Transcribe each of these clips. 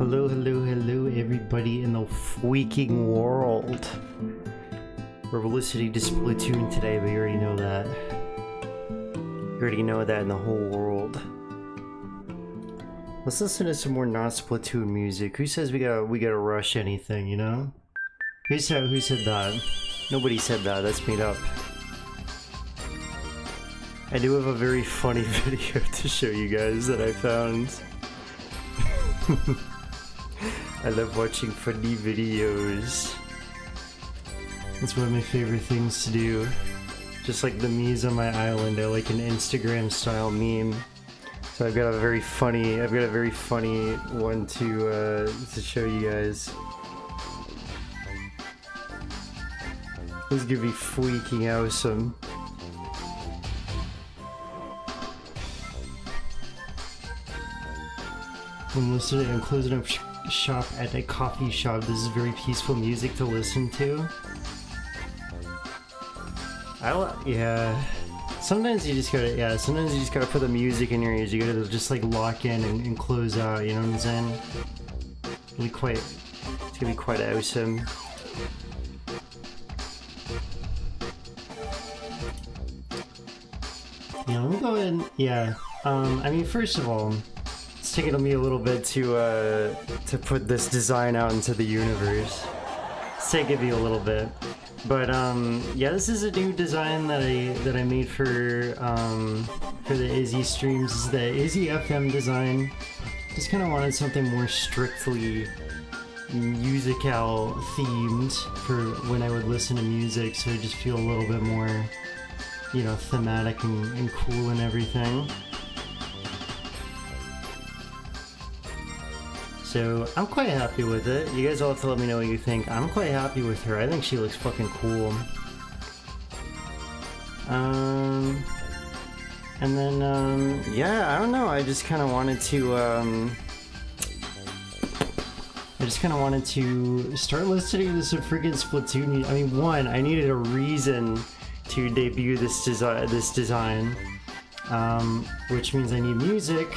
Hello, hello, hello, everybody in the freaking world. We're listening to Splatoon today, but you already know that. You already know that in the whole world. Let's listen to some more non-Splatoon music. Who says we gotta rush anything, you know? Who said that? Nobody said that, that's made up. I do have a very funny video to show you guys that I found. I love watching funny videos. It's one of my favorite things to do. Just like the memes on my island, I like an Instagram style meme. So I've got a very funny one to show you guys. This is gonna be freaking awesome. I'm closing up shop at a coffee shop. This is very peaceful music to listen to. Yeah. Sometimes you just gotta put the music in your ears. You gotta just like lock in and close out, you know what I'm saying? It's gonna be quite awesome. Yeah, let me go ahead and, yeah. I mean, first of all, it's taken me a little bit to put this design out into the universe. It's taken me a little bit. But yeah, this is a new design that I made for the Izzy streams. This is the IZZY FM design. Just kind of wanted something more strictly musical themed for when I would listen to music, so I just feel a little bit more, you know, thematic and cool and everything. So I'm quite happy with it. You guys all have to let me know what you think. I'm quite happy with her. I think she looks fucking cool. And then yeah, I don't know. I just kind of wanted to start listening to some freaking Splatoon. I mean, one, I needed a reason to debut this design, which means I need music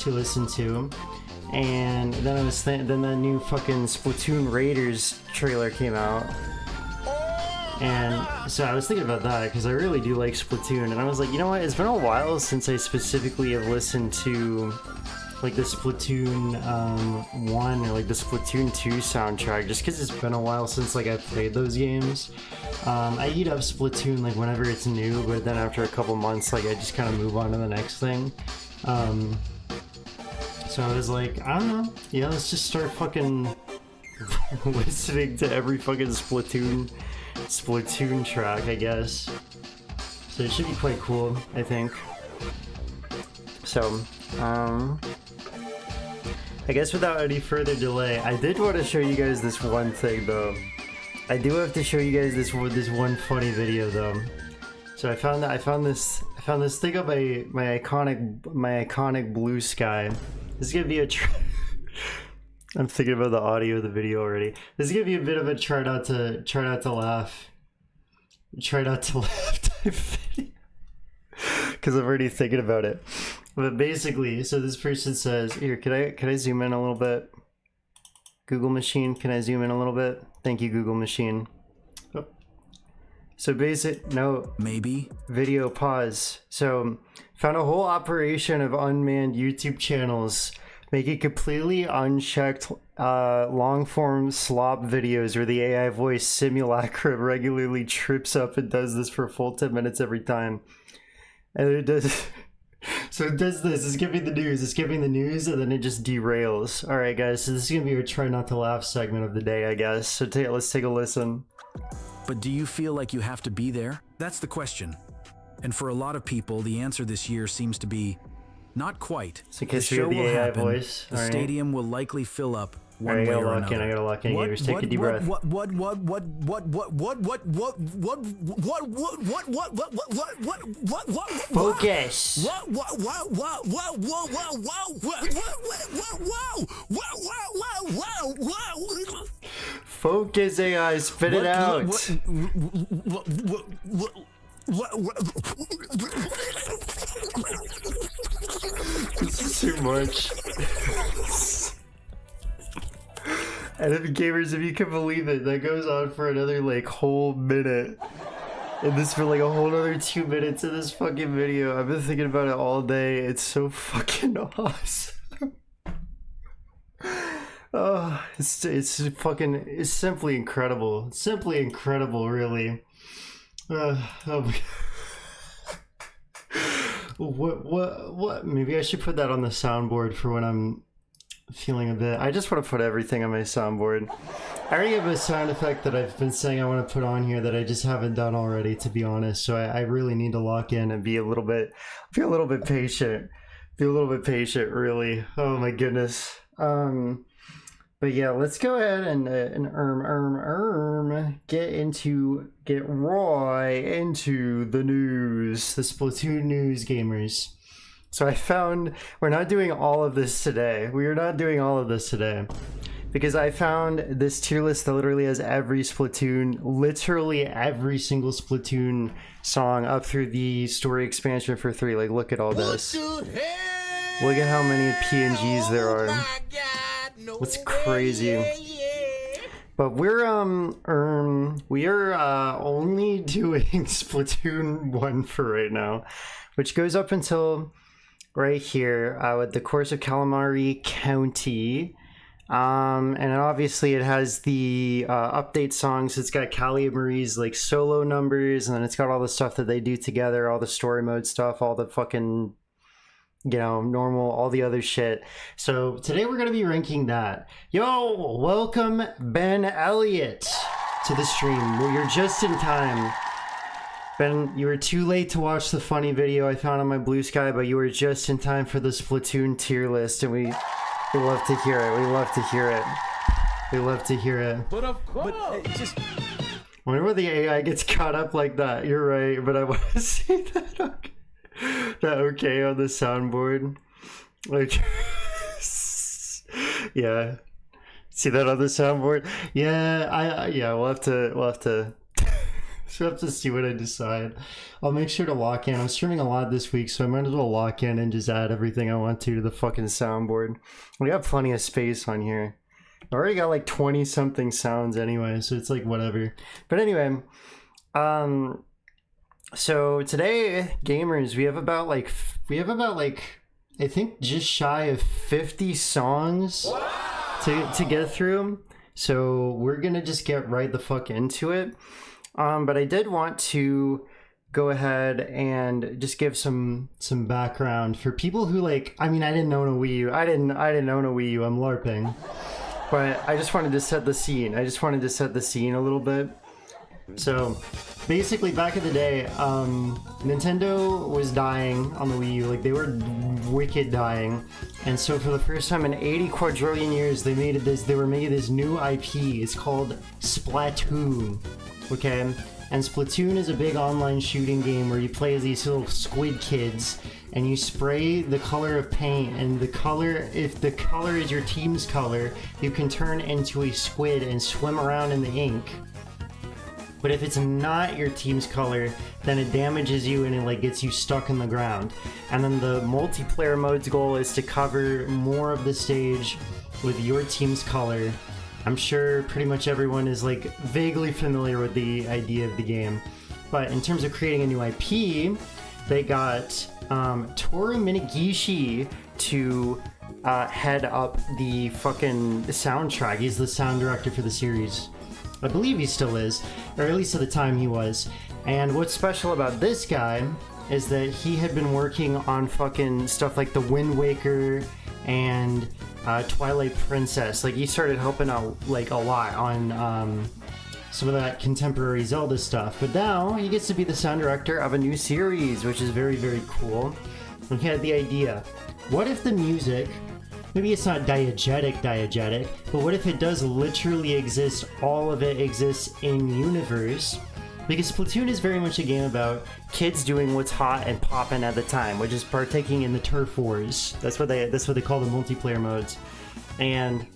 to listen to. And then then the new fucking Splatoon Raiders trailer came out, and so I was thinking about that because I really do like Splatoon, and I was like, you know what, it's been a while since I specifically have listened to like the Splatoon 1 or like the Splatoon 2 soundtrack, just because it's been a while since like I played those games. I eat up Splatoon like whenever it's new, but then after a couple months, like I just kind of move on to the next thing. So I was like, I don't know, yeah, let's just start fucking listening to every fucking Splatoon track, I guess. So it should be quite cool, I think. So, I guess without any further delay, I did want to show you guys this one thing though. I do have to show you guys this one funny video though. So I found this thing on my iconic blue sky. This is gonna be I'm thinking about the audio of the video already. This is gonna be a bit of a try not to laugh type video, because I'm already thinking about it. But basically, so this person says, here, can I zoom in a little bit? Google machine, can I zoom in a little bit? Thank you, Google machine. Oh. So maybe video pause. So found a whole operation of unmanned YouTube channels making completely unchecked long-form slop videos where the AI voice simulacra regularly trips up and does this for a full 10 minutes every time. And it does... So it does this, it's giving the news, and then it just derails. Alright guys, so this is gonna be our try not to laugh segment of the day, I guess. So let's take a listen. But do you feel like you have to be there? That's the question. And for a lot of people, the answer this year seems to be not quite. So in case you hear the AI voice, the stadium will likely fill up one way or another. I gotta lock in. Take a deep breath. Focus. Focus, AI, spit it out. This is too much. And if gamers, if you can believe it, that goes on for another like whole minute. And this for like a whole other 2 minutes of this fucking video. I've been thinking about it all day. It's so fucking awesome. Oh, it's simply incredible. Simply incredible, really. Oh my God. What? Maybe I should put that on the soundboard for when I'm feeling a bit. I just want to put everything on my soundboard. I already have a sound effect that I've been saying I want to put on here that I just haven't done already, to be honest. So I really need to lock in and be a little bit patient. Be a little bit patient, really. Oh my goodness. But yeah, let's go ahead and get right into the news, the Splatoon news, gamers. So I found we're not doing all of this today. We are not doing all of this today because I found this tier list that literally has literally every single Splatoon song up through the story expansion for 3. Like, look at all this. Look at how many PNGs there are. What's crazy? But we are only doing Splatoon 1 for right now, which goes up until right here with the Course of Calamari County. And obviously it has the update songs. It's got Callie and Marie's like solo numbers, and then it's got all the stuff that they do together, all the story mode stuff, all the fucking, you know, normal, all the other shit. So today we're gonna be ranking that. Yo, welcome Ben Elliott to the stream. Well, you're just in time. Ben, you were too late to watch the funny video I found on my Blue Sky, but you were just in time for the Splatoon tier list, and we love to hear it. We love to heir it. We love to hear it. But of course, I wonder where the AI gets caught up like that. You're right, but I want to see that. That okay on the soundboard, like yeah, see that on the soundboard. Yeah, we'll have to see what I decide. I'll make sure to lock in. I'm streaming a lot this week, so I might as well lock in and just add everything I want to the fucking soundboard. We got plenty of space on here. I already got like 20 something sounds anyway, so it's like whatever. But anyway, so today, gamers, we have about like I think just shy of 50 songs to get through. So we're gonna just get right the fuck into it. But I did want to go ahead and just give some background for people who like. I mean, I didn't own a Wii U. I didn't own a Wii U. I'm LARPing, but I just wanted to set the scene. I just wanted to set the scene a little bit. So basically back in the day, Nintendo was dying on the Wii U. Like, they were wicked dying, and so for the first time in 80 quadrillion years they were making this new IP. It's called Splatoon. Okay, and Splatoon is a big online shooting game where you play as these little squid kids and you spray the color of paint, and the color, if the color is your team's color, you can turn into a squid and swim around in the ink. But if it's not your team's color, then it damages you and it like gets you stuck in the ground. And then the multiplayer mode's goal is to cover more of the stage with your team's color. I'm sure pretty much everyone is like vaguely familiar with the idea of the game. But in terms of creating a new IP, they got Toru Minegishi to head up the fucking soundtrack. He's the sound director for the series. I believe he still is, or at least at the time he was. And what's special about this guy is that he had been working on fucking stuff like The Wind Waker and Twilight Princess. Like, he started helping out like a lot on some of that contemporary Zelda stuff. But now he gets to be the sound director of a new series, which is very, very cool. And he had the idea, what if the music, maybe it's not diegetic, but what if it does literally exist, all of it exists in universe? Because Splatoon is very much a game about kids doing what's hot and poppin' at the time, which is partaking in the turf wars. That's what they call the multiplayer modes. And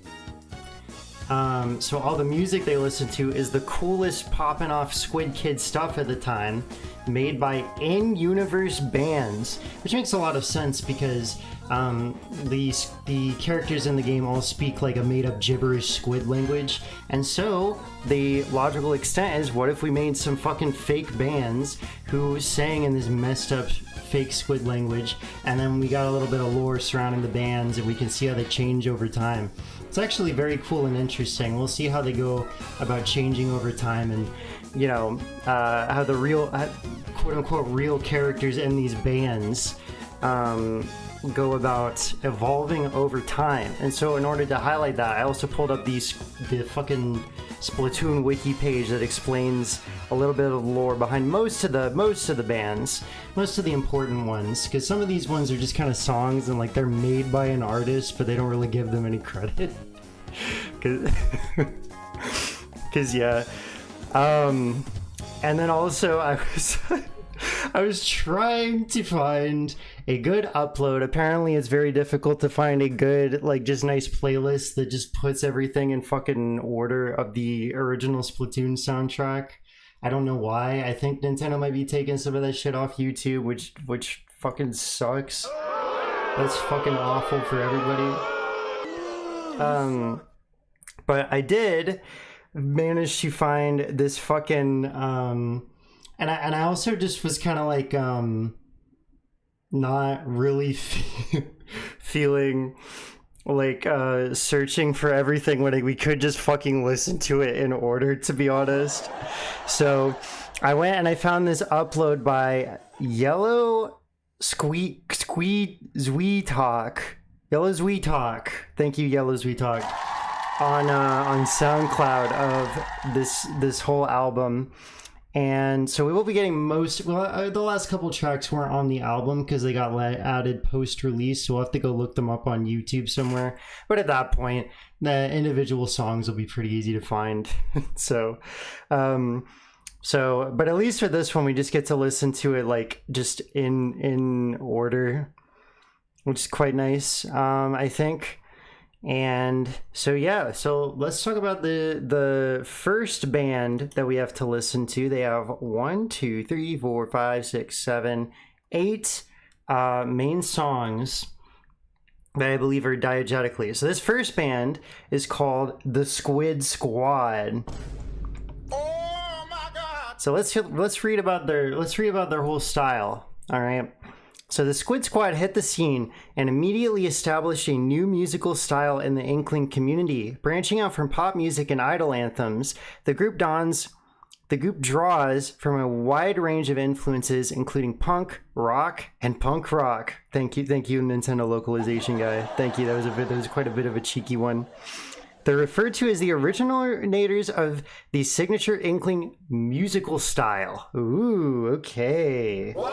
So all the music they listen to is the coolest popping off Squid Kid stuff at the time, made by in-universe bands, which makes a lot of sense because the characters in the game all speak like a made-up gibberish squid language, and so the logical extent is, what if we made some fucking fake bands who sang in this messed up fake squid language, and then we got a little bit of lore surrounding the bands, and we can see how they change over time. It's actually very cool and interesting. We'll see how they go about changing over time, and you know, how the real quote-unquote real characters in these bands go about evolving over time. And so in order to highlight that, I also pulled up the fucking Splatoon wiki page that explains a little bit of lore behind most of the bands, most of the important ones, because some of these ones are just kind of songs and like they're made by an artist, but they don't really give them any credit. Because yeah. And then also I was trying to find a good upload. Apparently it's very difficult to find a good, like, just nice playlist that just puts everything in fucking order of the original Splatoon soundtrack. I don't know why. I think Nintendo might be taking some of that shit off YouTube, which fucking sucks. That's fucking awful for everybody. But I did manage to find this fucking and I also just was kind of like not really feeling like searching for everything when we could just fucking listen to it in order, to be honest. So I went and I found this upload by Yellow Zweetalk. Yellow Zweetalk. Thank you, Yellow Zweetalk. On SoundCloud of this whole album. And so we will be getting the last couple tracks weren't on the album because they got added post-release, so we'll have to go look them up on YouTube somewhere. But at that point, the individual songs will be pretty easy to find. But at least for this one, we just get to listen to it like just in order, which is quite nice, I think. And so yeah, so let's talk about the first band that we have to listen to. They have 1, 2, 3, 4, 5, 6, 7, 8 main songs that I believe are diegetically. So this first band is called the Squid Squad. Oh my god! So let's read about their whole style. All right. So the Squid Squad hit the scene and immediately established a new musical style in the Inkling community. Branching out from pop music and idol anthems, the group draws from a wide range of influences, including punk, rock, and punk rock. Thank you, Nintendo localization guy. Thank you. That was quite a bit of a cheeky one. They're referred to as the originators of the signature Inkling musical style. Ooh, okay. Wow.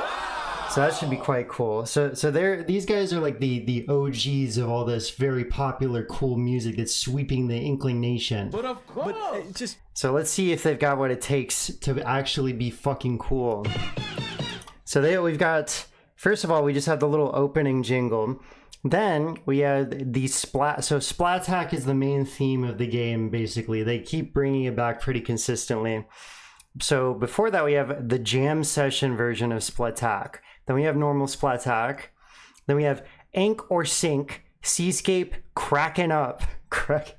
So that should be quite cool. So these guys are like the OGs of all this very popular, cool music that's sweeping the Inkling nation. But of course. So let's see if they've got what it takes to actually be fucking cool. So we've got, first of all, we just have the little opening jingle. Then we have the Splat. So Splatak is the main theme of the game, basically. They keep bringing it back pretty consistently. So before that, we have the jam session version of Splatak. Then we have normal Splatak. Then we have Ink or Sink, Seascape, Crackin' Up. Crack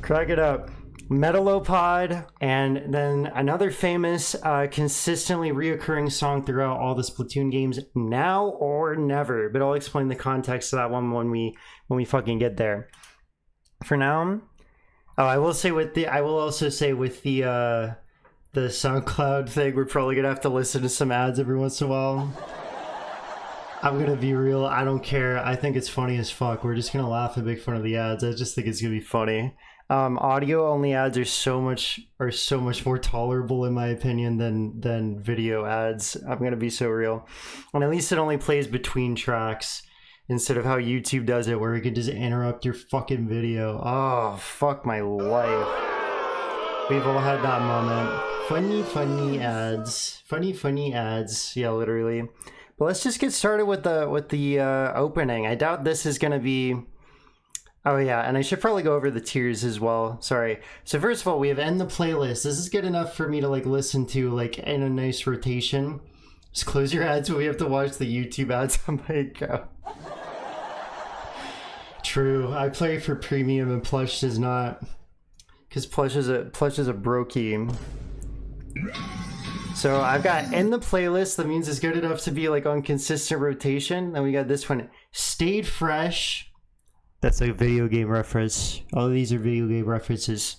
it up. Metalopod, and then another famous, consistently reoccurring song throughout all the Splatoon games, Now or Never. But I'll explain the context of that one when we fucking get there. For now, I will also say with the SoundCloud thing, we're probably gonna have to listen to some ads every once in a while. I'm gonna be real, I don't care. I think it's funny as fuck. We're just gonna laugh and make fun of the ads. I just think it's gonna be funny. Audio only ads are so much more tolerable in my opinion than video ads. I'm gonna be so real. And at least it only plays between tracks instead of how YouTube does it, where it can just interrupt your fucking video. Oh, fuck my life. We've all had that moment. Funny ads. Funny ads. Yeah, literally. But let's just get started with the opening. I doubt this is gonna be Oh yeah, and I should probably go over the tiers as well. Sorry. So first of all, we have End the Playlist. This is good enough for me to like listen to like in a nice rotation. Just close your ads when we have to watch the YouTube ads on my account. True. I play for premium and Plush does not. Because Plush is a brokey. So I've got End the Playlist. That means it's good enough to be like on consistent rotation. Then we got this one, Stayed Fresh. That's a video game reference. All of these are video game references,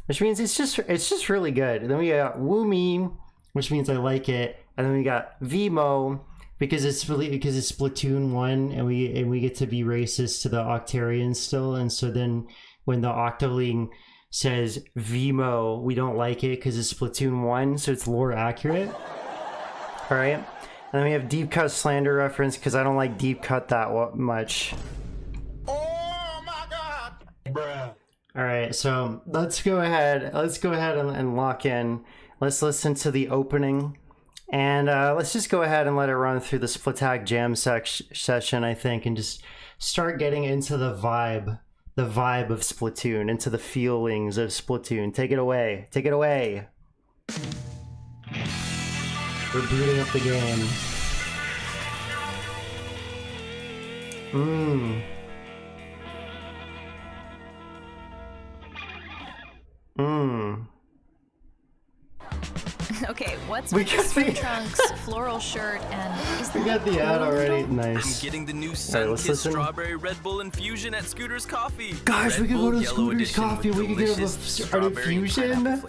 which means it's just really good. And then we got Woomy, which means I like it. And then we got Vimo because it's Splatoon 1, and we get to be racist to the Octarians still. And so then when the Octoling says Vimo, we don't like it because it's Splatoon 1, so it's lore accurate. All right. And then we have Deep Cut Slander reference because I don't like Deep Cut that much. All right, so let's go ahead and lock in. Let's listen to the opening, and let's just go ahead and let it run through the Splatoon jam session, I think, and just start getting into the vibe of Splatoon, into the feelings of Splatoon. Take it away. We're booting up the game. Okay, what's with the spring trunks, floral shirt, and we got the ad already. Nice. I'm getting the new Sun-Kissed Strawberry Red Bull Infusion at Scooter's Coffee. Gosh, we could go to Scooter's Coffee. We could get an infusion.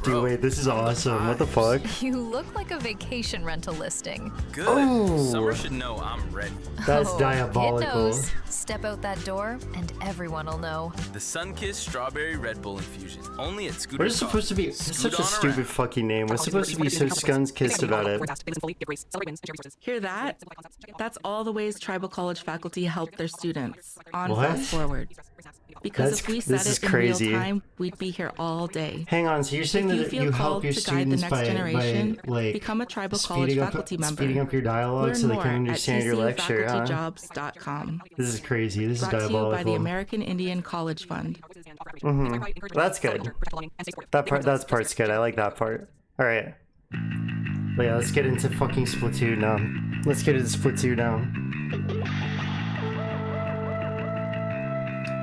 Dude, wait, this is awesome. What the fuck? You look like a vacation rental listing. Good. Oh. Summer should know I'm ready. That's diabolical. It knows. Step out that door, and everyone will know. The Sun-Kissed Strawberry Red Bull Infusion. Only at Scooter's What is supposed to be? It's such a stupid fucking name. What's supposed to be so skuns-kissed about it? Hear that? That's all the ways tribal college faculty help their students. On What? fast forward. Because if we said it in real time, we'd be here all day. Hang on, so you're saying If you that feel you help called your to guide the students next by generation, like become a tribal college faculty member. speeding up your dialogue Learn so they more can understand at your lecture, huh? tcufacultyjobs.com. This is crazy. This is Brought to you by the diabolical. American Indian College Fund. That's good. That part's good. I like that part. All right. But yeah, let's get into fucking Splatoon now. Let's get into Splatoon now.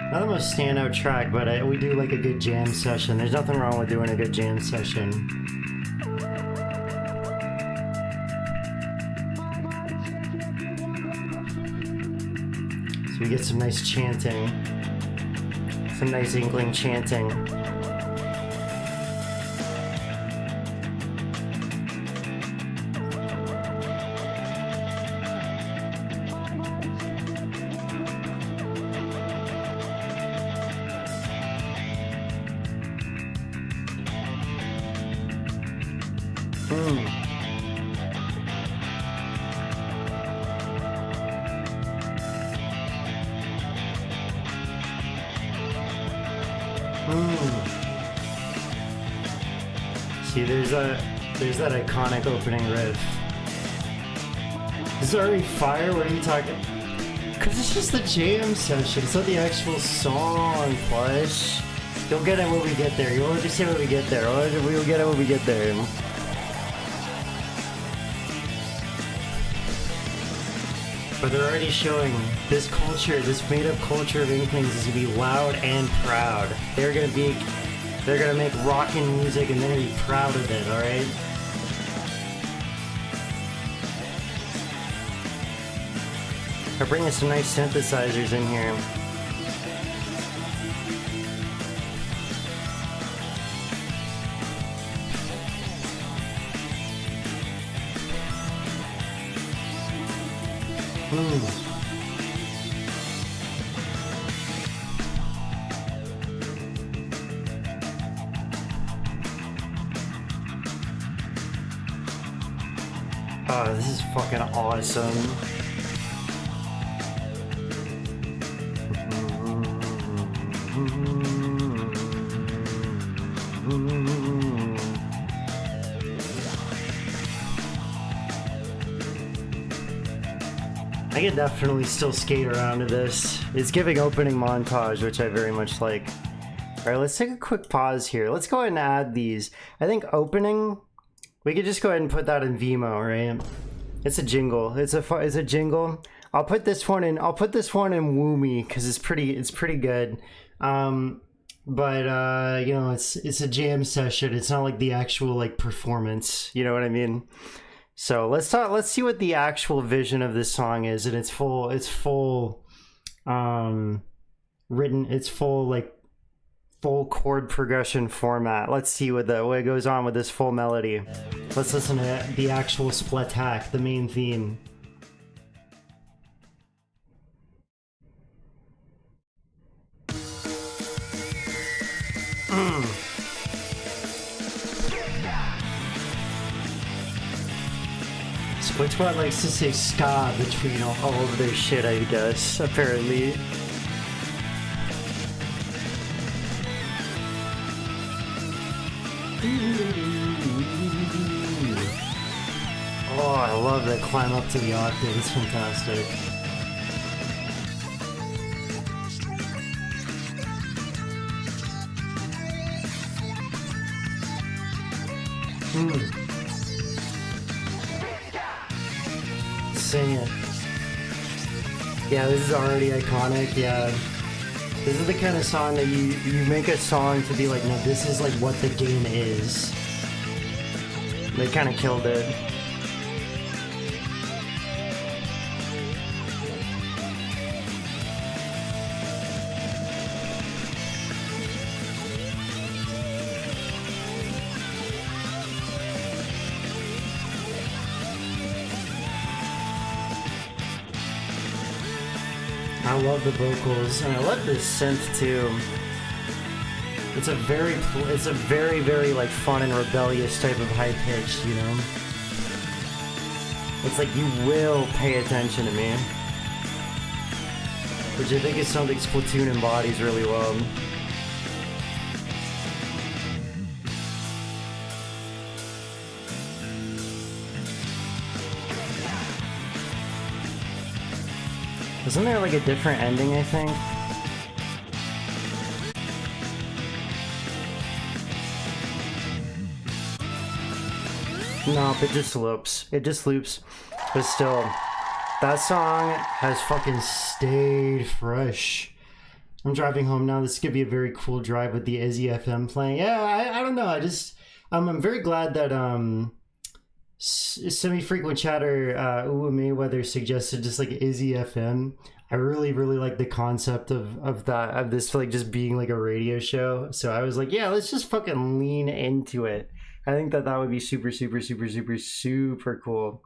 Not the most standout track, but we do like a good jam session. There's nothing wrong with doing a good jam session. So we get some nice chanting. Some nice Inkling chanting. See, there's that iconic opening riff. Is it already fire? What are you talking? Cause it's just the jam session. It's not the actual song, Plush. You'll get it when we get there. You'll understand when we get there. We'll get it when we get there. But they're already showing this culture, this made-up culture of Inklings is gonna be loud and proud. They're gonna make rockin' music and they're gonna be proud of it, alright? They're bringing some nice synthesizers in here. Oh, this is fucking awesome. I could definitely still skate around to this. It's giving opening montage, which I very much like. Alright, let's take a quick pause here. Let's go ahead and add these. I think opening, we could just go ahead and put that in Vimo, right? It's a jingle. It's a jingle. I'll put this one in Woomy because it's pretty good. But you know, it's a jam session. It's not like the actual like performance. You know what I mean? So let's see what the actual vision of this song is, and it's full chord progression format. Let's see what goes on with this full melody. Let's listen to the actual Splatoon, the main theme. Squid Squad likes to say ska between all of their shit, I guess, apparently. Oh, I love that climb up to the octave. It's fantastic. Sing it. Yeah, this is already iconic. Yeah. This is the kind of song that you make a song to be like, no, this is like what the game is. They kind of killed it. I love the vocals, and I love this synth too. It's a very, very like fun and rebellious type of high pitch, you know? It's like you will pay attention to me. Which I think is something Splatoon embodies really well. Isn't there like a different ending, I think? Nope, it just loops. It just loops. But still, that song has fucking stayed fresh. I'm driving home now. This could be a very cool drive with the IZZY FM playing. Yeah, I don't know. I'm very glad that semi-frequent chatter Uwe Mayweather suggested just like IZZY FM. I really like the concept of this like just being like a radio show. So I was like, yeah, let's just fucking lean into it. I think that would be super cool.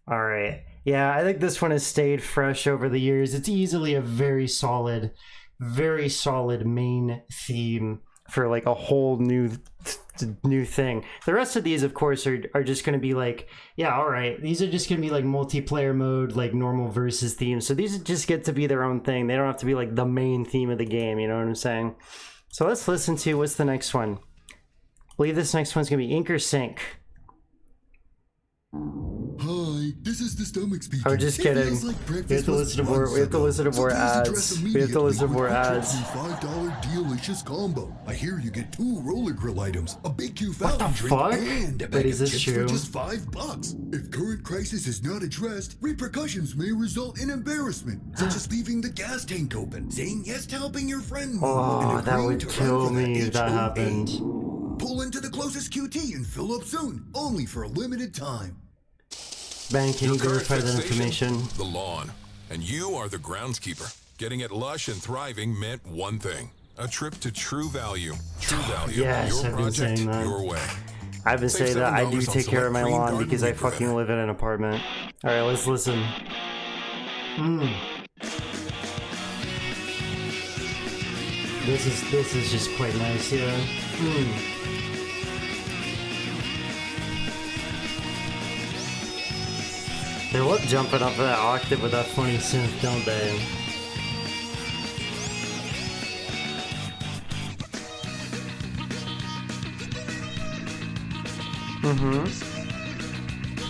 All right. Yeah, I think this one has stayed fresh over the years. It's easily a very solid main theme for like a whole new thing. The rest of these, of course, are just going to be like, yeah, all right. These are just going to be like multiplayer mode, like normal versus themes. So these just get to be their own thing. They don't have to be like the main theme of the game. You know what I'm saying? So let's listen to what's the next one. I believe this next one's going to be Ink or Sink. Hi, this is the stomach speaking. Oh, just kidding. We have to listen to more. We have to listen to more ads. We have to listen to more ads. $5 delicious combo. I hear you get 2 roller grill items, a Big Q What the fountain drink, fuck? and a bag Wait, is of this chips true? for just $5. If current crisis is not addressed, repercussions may result in embarrassment, such as leaving the gas tank open, saying yes to helping your friend move, Oh, and that agreeing would to run kill for the me if that HOA. happened. Pull into the closest QT and fill up soon, only for a limited time. Ben, can you Your current verify that fixation? information? The lawn. And you are the groundskeeper. Getting it lush and thriving meant one thing. A trip to True Value. True Value. Yes, your I've been project, saying that. your way. I've been Save saying that I do $7 on take care of my select lawn green because I garden fucking weed live in an apartment. Alright, let's listen. This is just quite nice, yeah. They love jumping up that octave with that funny synth, don't they?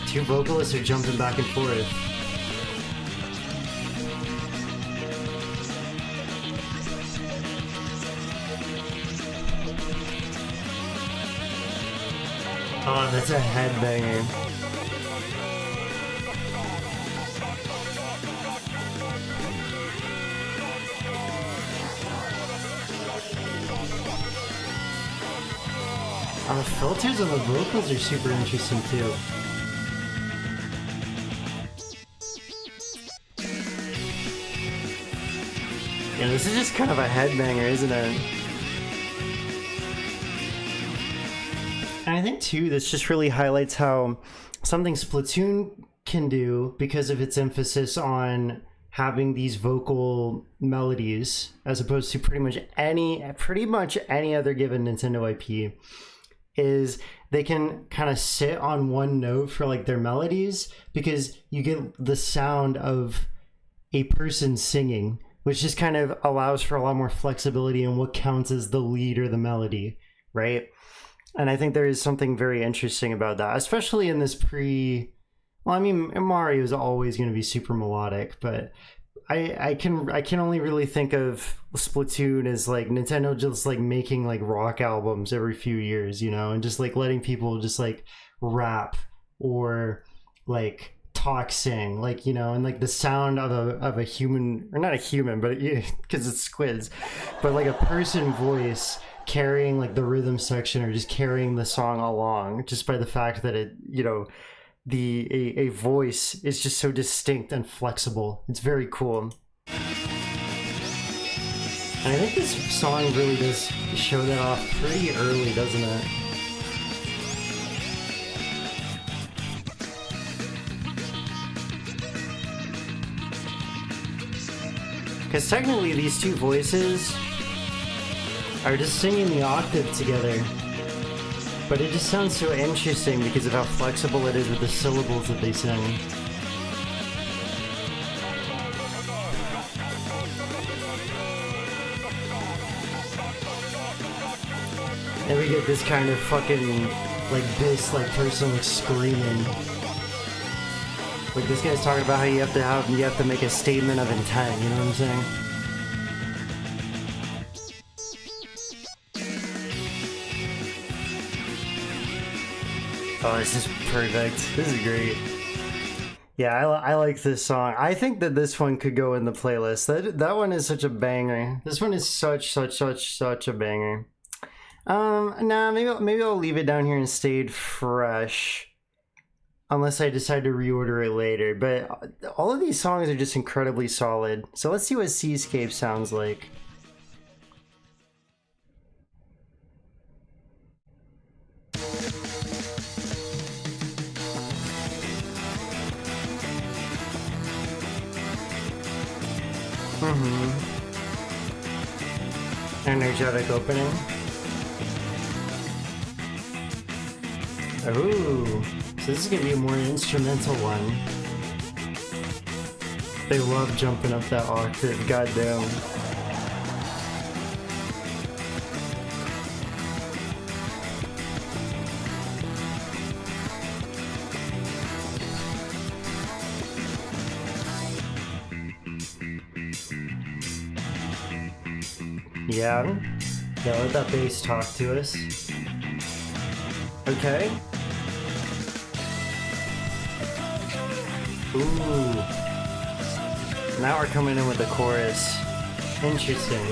Two vocalists are jumping back and forth. Oh, that's a headbanger. The filters on the vocals are super interesting too. Yeah, this is just kind of a headbanger, isn't it? And I think too, this just really highlights how something Splatoon can do, because of its emphasis on having these vocal melodies, as opposed to pretty much any other given Nintendo IP, is they can kind of sit on one note for like their melodies, because you get the sound of a person singing, which just kind of allows for a lot more flexibility in what counts as the lead or the melody, right? And I think there is something very interesting about that, especially in this well, I mean, Mario is always going to be super melodic, but I can only really think of Splatoon as like Nintendo just like making like rock albums every few years, you know, and just like letting people just like rap or like talk sing, like, you know, and like the sound of a human, or not a human, but because it's squids, but like a person voice carrying like the rhythm section or just carrying the song along, just by the fact that it, you know, a voice is just so distinct and flexible. It's very cool. And I think this song really does show that off pretty early, doesn't it? Because technically these two voices are just singing the octave together. But it just sounds so interesting because of how flexible it is with the syllables that they sing. And we get this kind of fucking, like, this, like, person, like, screaming. Like, this guy's talking about how you have to make a statement of intent, you know what I'm saying? Oh, this is perfect. This is great. Yeah, I like this song. I think that this one could go in the playlist. That one is such a banger. This one is such a banger. Nah, maybe I'll leave it down here and stayed fresh. Unless I decide to reorder it later. But all of these songs are just incredibly solid. So let's see what Seascape sounds like. Energetic opening. Ooh, so this is gonna be a more instrumental one. They love jumping up that octave, goddamn. Yeah, let that bass talk to us. Okay. Ooh. Now we're coming in with the chorus. Interesting.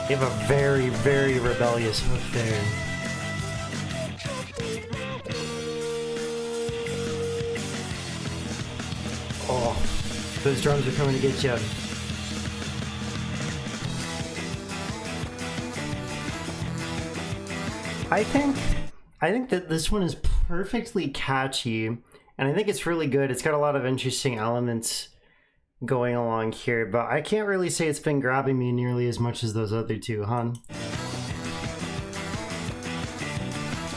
You have a very, very rebellious hook there. Oh, those drums are coming to get you. I think that this one is perfectly catchy, and I think it's really good. It's got a lot of interesting elements going along here, but I can't really say it's been grabbing me nearly as much as those other two, huh?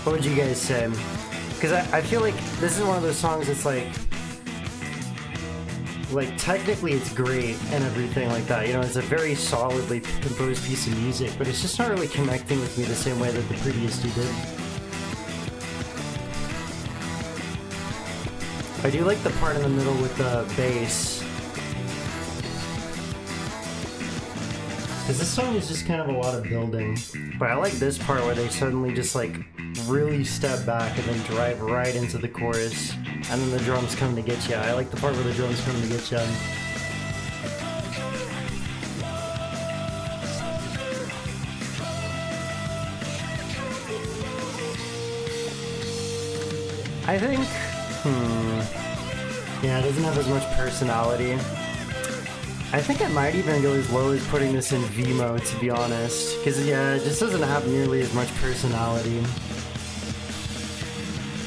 What would you guys say? Because I feel like this is one of those songs that's like technically it's great and everything like that, you know, it's a very solidly composed piece of music, but it's just not really connecting with me the same way that the previous two did. I do like the part in the middle with the bass. Because this song is just kind of a lot of building. But I like this part where they suddenly just like really step back and then drive right into the chorus. And then the drums come to get you. I like the part where the drums come to get you. I think, yeah, it doesn't have as much personality. I think I might even go as low as putting this in V mode, to be honest. Because, yeah, it just doesn't have nearly as much personality.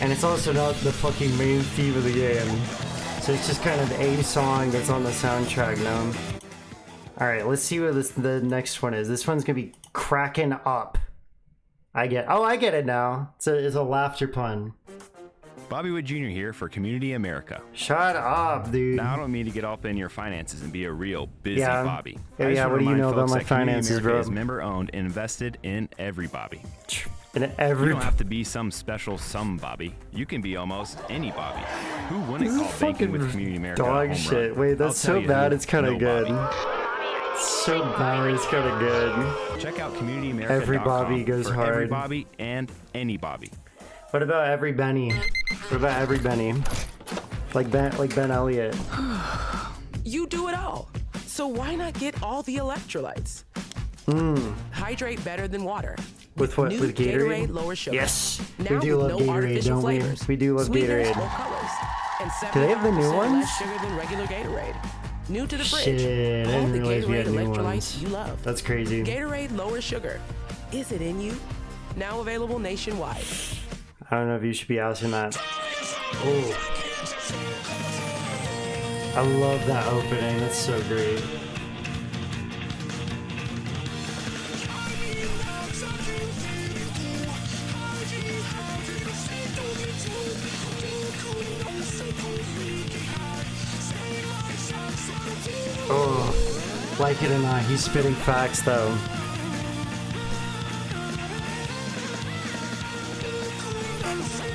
And it's also not the fucking main theme of the game. So it's just kind of a song that's on the soundtrack now. Alright, let's see what the next one is. This one's gonna be Cracking Up. I get it now. It's a laughter pun. Bobby Wood Jr. here for Community America. Shut up, dude. Now, I don't mean to get all up in your finances and be a real busy Bobby. Yeah, what do you know about my finances, bro? Is member-owned and invested in every Bobby. In every... You don't have to be some special Bobby. You can be almost any Bobby. Who wouldn't call banking with Community America dog home shit. run? Wait, that's so bad it's kind of good. So bad it's kind of good. Check out CommunityAmerica.com Every Bobby goes for hard. every Bobby and any Bobby. What about every Benny? What about every Benny? Like Ben Elliott. You do it all. So why not get all the electrolytes? Hydrate better than water. With what? New With Gatorade? Lower sugar. Yes. Now We do with love no Gatorade, artificial don't we? flavors. We do love Sweeteners, Gatorade. no colors. And Do they have the new 75% ones? less sugar than regular Gatorade. New to the fridge. Shit, I all didn't the realize we Gatorade had new electrolytes ones. you love. That's crazy. Gatorade lower sugar. Is it in you? Now available nationwide. I don't know if you should be asking that. Oh. I love that opening. That's so great. Oh, like it or not, he's spitting facts though.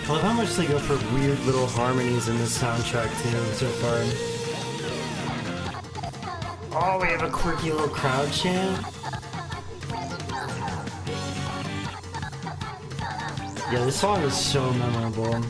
I love how much they go for weird little harmonies in this soundtrack too so far. Oh, we have a quirky little crowd chant. Yeah, this song is so memorable.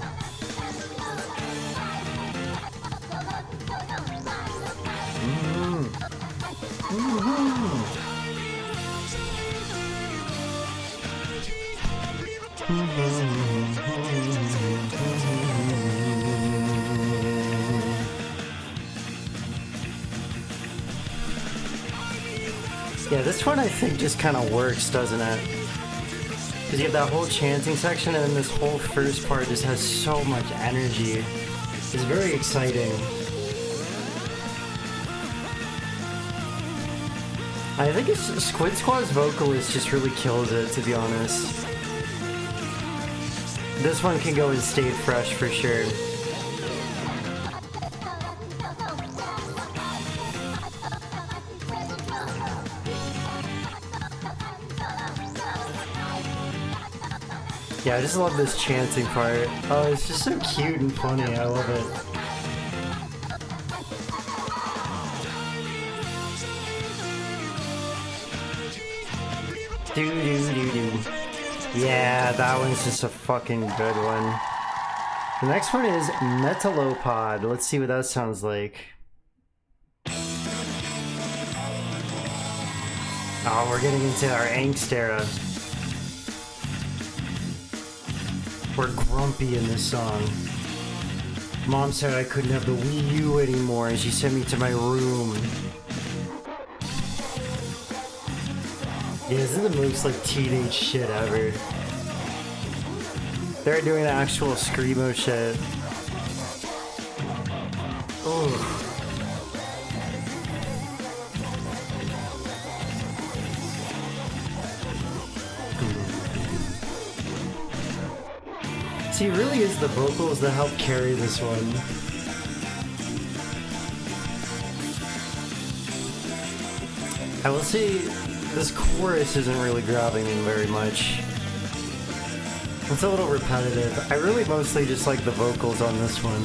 Yeah, this one I think just kind of works, doesn't it? Because you have that whole chanting section and then this whole first part just has so much energy. It's very exciting. I think it's Squid Squad's vocalist just really kills it, to be honest. This one can go and stay fresh for sure. Yeah, I just love this chanting part. Oh, it's just so cute and funny. I love it. Do. Yeah, that one's just a fucking good one. The next one is Metalopod. Let's see what that sounds like. Oh, we're getting into our angst era. We're grumpy in this song. Mom said I couldn't have the Wii U anymore and she sent me to my room. Yeah, this is the most like teenage shit ever. They're doing actual screamo shit. Oh. See, it really is the vocals that help carry this one. I will say, this chorus isn't really grabbing me very much. It's a little repetitive. I really mostly just like the vocals on this one.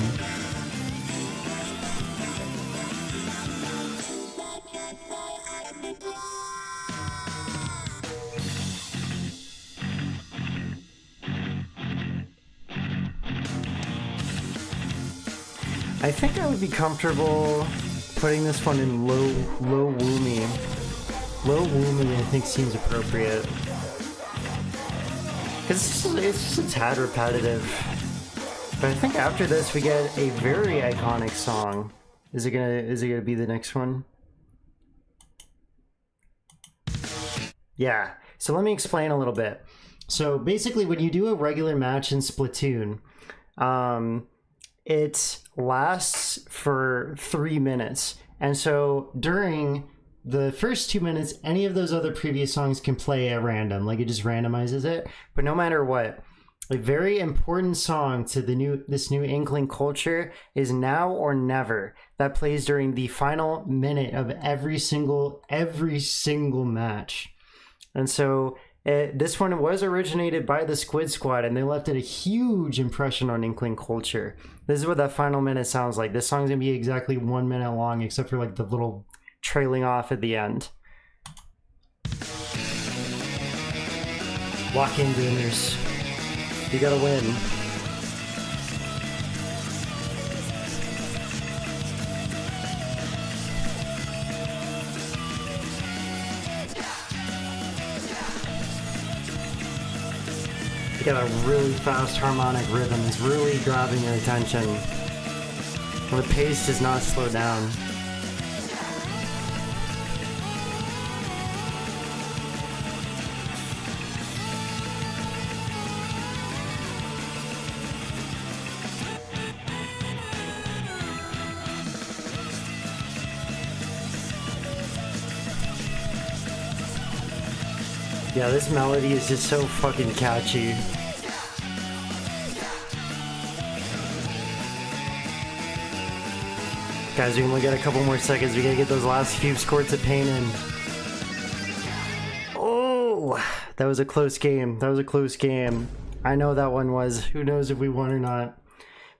I think I would be comfortable putting this one in low woomy. Low woomy I think seems appropriate. Because it's just a tad repetitive. But I think after this we get a very iconic song. Is it gonna be the next one? Yeah. So let me explain a little bit. So basically when you do a regular match in Splatoon, it lasts for 3 minutes. And so during the first 2 minutes, any of those other previous songs can play at random. Like it just randomizes it. But no matter what, a very important song to this new Inkling culture is Now or Never. That plays during the final minute of every single match. And so this one was originated by the Squid Squad, and they left it a huge impression on Inkling culture. This is what that final minute sounds like. This song's gonna be exactly 1 minute long, except for like the little trailing off at the end. Lock in, Boomers. You gotta win. Got a really fast harmonic rhythm. It's really grabbing your attention. And the pace does not slow down. Yeah, this melody is just so fucking catchy. Guys, we can only get a couple more seconds. We gotta get those last few squirts of paint in. Oh, that was a close game. That was a close game. I know that one was. Who knows if we won or not.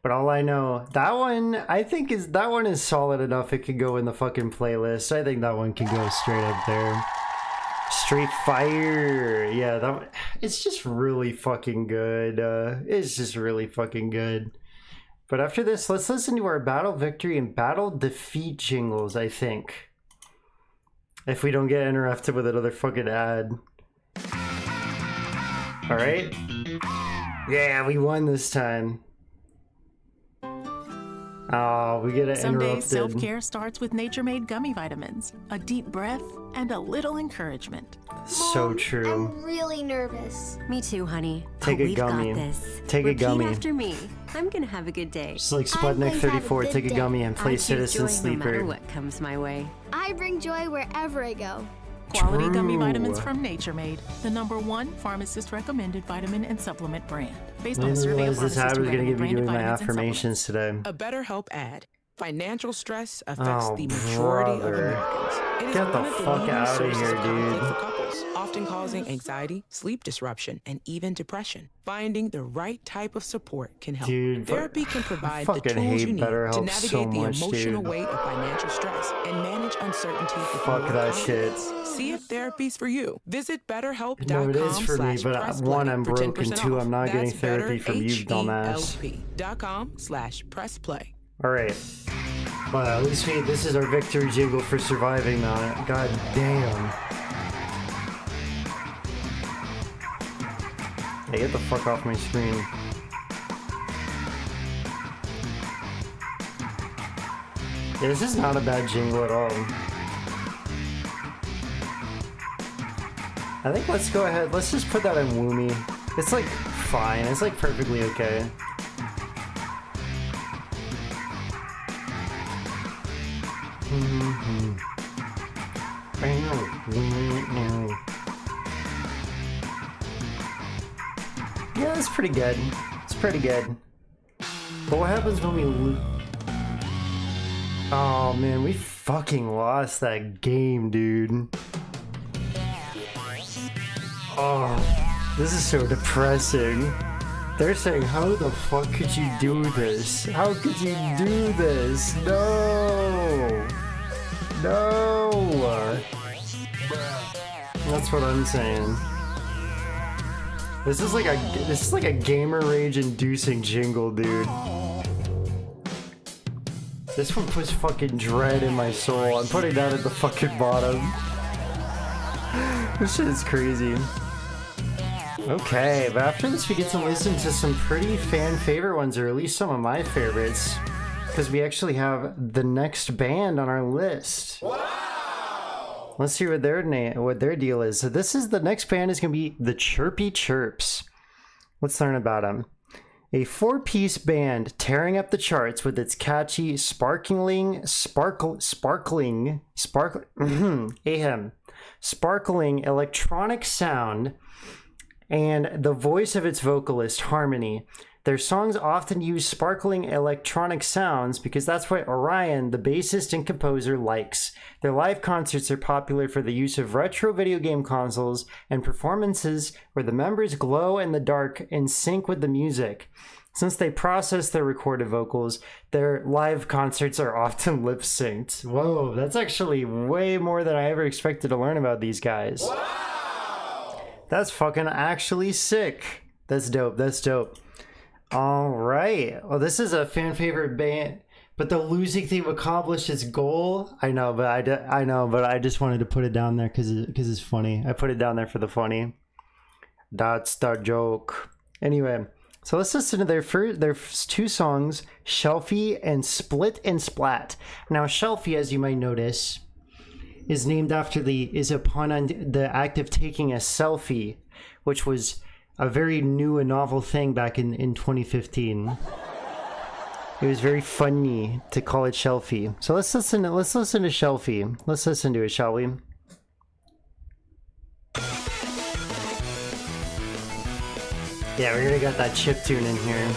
But all I know, that one, I think that one is solid enough. It could go in the fucking playlist. I think that one can go straight up there. Straight Fire. Yeah, it's just really fucking good. It's just really fucking good. But after this, let's listen to our battle victory and battle defeat jingles, I think. If we don't get interrupted with another fucking ad. Alright? Yeah, we won this time. Oh, we get it Some interrupted. days self-care starts with nature-made gummy vitamins, a deep breath, and a little encouragement. So true. I'm really nervous. Me too, honey. Take a gummy. Got this. Take Repeat a gummy. after me. I'm gonna have a good day. Just like Sputnik 34, take a gummy and play Citizen Sleeper. No matter what comes my way. I bring joy wherever I go. Quality gummy vitamins from Nature Made, the #1 pharmacist-recommended vitamin and supplement brand. Based on a survey of this ad was going to give me doing my vitamins and affirmations today. A BetterHelp ad. Financial stress affects the majority of Americans. It is Get the one of fuck leading out of sources here, conflict dude. for couples, often causing anxiety, sleep disruption, and even depression. Finding the right type of support can help. Dude, Therapy can provide the fucking tools hate you need to BetterHelp navigate so the much, emotional dude. weight of financial stress and manage uncertainty with Fuck more that shit. confidence. See if therapy's for you. Visit BetterHelp.com. No, it is for me, but one, I'm broke, and two, I'm not getting That's therapy from you, dumbass. BetterHelp.com/pressplay. Alright. Well, at least this is our victory jingle for surviving that. God damn. Hey, get the fuck off my screen. Yeah, this is not a bad jingle at all. I think let's go ahead. Let's just put that in Woomy. It's like fine. It's like perfectly okay. Yeah, that's pretty good. It's pretty good. But what happens when we lose? Oh man, we fucking lost that game, dude. Oh, this is so depressing. They're saying, how the fuck could you do this? How could you do this? No! No! That's what I'm saying. This is like a gamer rage inducing jingle, dude. This one puts fucking dread in my soul. I'm putting that at the fucking bottom. This shit is crazy. Okay, but after this we get to listen to some pretty fan favorite ones, or at least some of my favorites, because we actually have the next band on our list. Wow! Let's see what their deal is. So the next band is gonna be the Chirpy Chirps. Let's learn about them. A 4-piece band tearing up the charts with its catchy, sparkling electronic sound and the voice of its vocalist, Harmony. Their songs often use sparkling electronic sounds because that's what Orion, the bassist and composer, likes. Their live concerts are popular for the use of retro video game consoles and performances where the members glow in the dark in sync with the music. Since they process their recorded vocals, their live concerts are often lip-synced. Whoa, that's actually way more than I ever expected to learn about these guys. Wow! That's fucking actually sick. That's dope, that's dope. All right. Well, this is a fan favorite band, but the losing team accomplished its goal. I know, but I just wanted to put it down there because it's funny. I put it down there for the funny. That's the joke. Anyway, so let's listen to their two songs, Shelfie and Split and Splat. Now, Shelfie, as you might notice, is named after is a pun on the act of taking a selfie, which was a very new and novel thing back in 2015. It was very funny to call it Shelfie. So let's listen to Shelfie. Let's listen to it, shall we? Yeah, we already got that chip tune in here.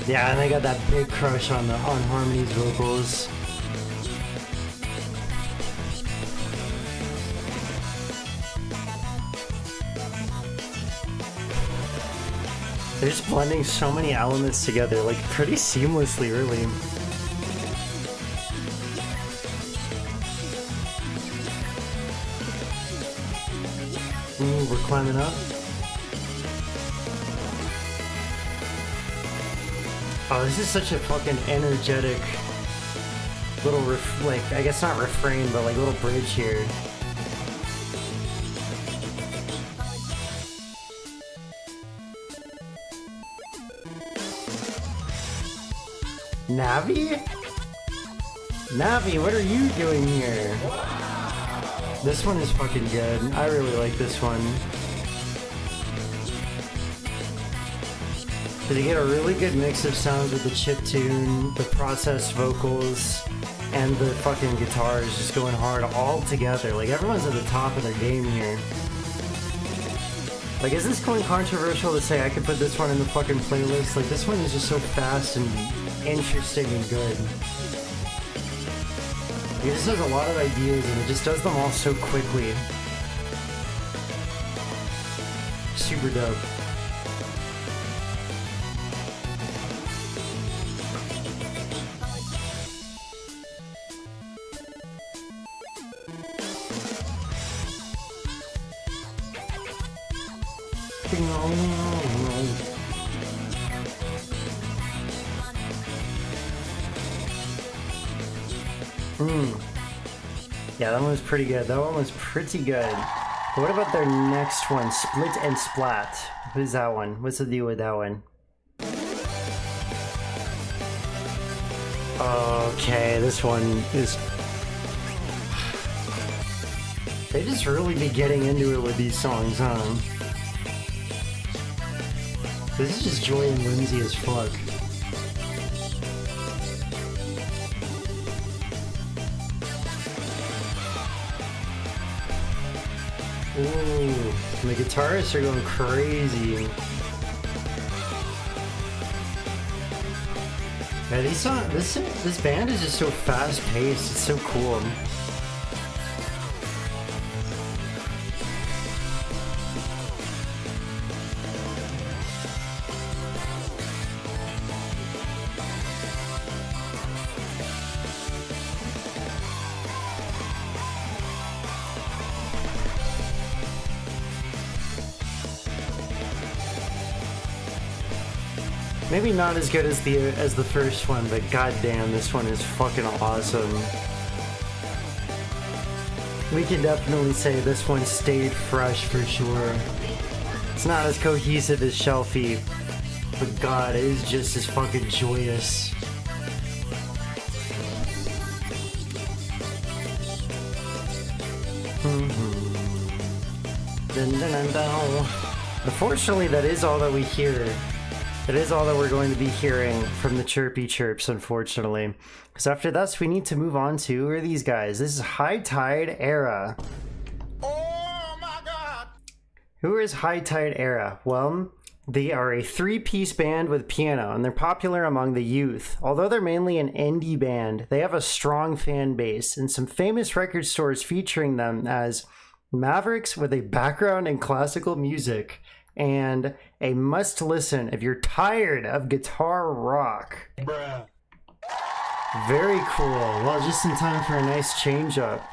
Yeah, and I got that big crush on Harmony's vocals. They're just blending so many elements together, like pretty seamlessly, really. Ooh, we're climbing up. Oh, this is such a fucking energetic little, I guess not refrain, but like little bridge here. Navi? Navi, what are you doing here? This one is fucking good. I really like this one. So you get a really good mix of sounds with the chiptune, the processed vocals, and the fucking guitars just going hard all together. Like, everyone's at the top of their game here. Like, is this going controversial to say I could put this one in the fucking playlist? Like, this one is just so fast and interesting and good. It just has a lot of ideas and it just does them all so quickly. Super dope. Yeah, that one was pretty good. That one was pretty good. But what about their next one? Split and Splat. What is that one? What's the deal with that one? Okay, this one is... They just really be getting into it with these songs, huh? This is just Joy and Lindsay as fuck. Ooh, the guitarists are going crazy. Yeah, these songs, this band is just so fast paced. It's so cool. Maybe not as good as the first one, but goddamn, this one is fucking awesome. We can definitely say this one stayed fresh for sure. It's not as cohesive as Shelfie, but god, it is just as fucking joyous. Unfortunately, that is all that we hear. That is all that we're going to be hearing from the chirpy chirps, unfortunately. Because after this, we need to move on to, who are these guys? This is High Tide Era. Oh my god! Who is High Tide Era? Well, they are a three-piece band with piano, and they're popular among the youth. Although they're mainly an indie band, they have a strong fan base, and some famous record stores featuring them as mavericks with a background in classical music, and a must-listen if you're tired of guitar rock. Bruh. Very cool. Well, just in time for a nice change-up.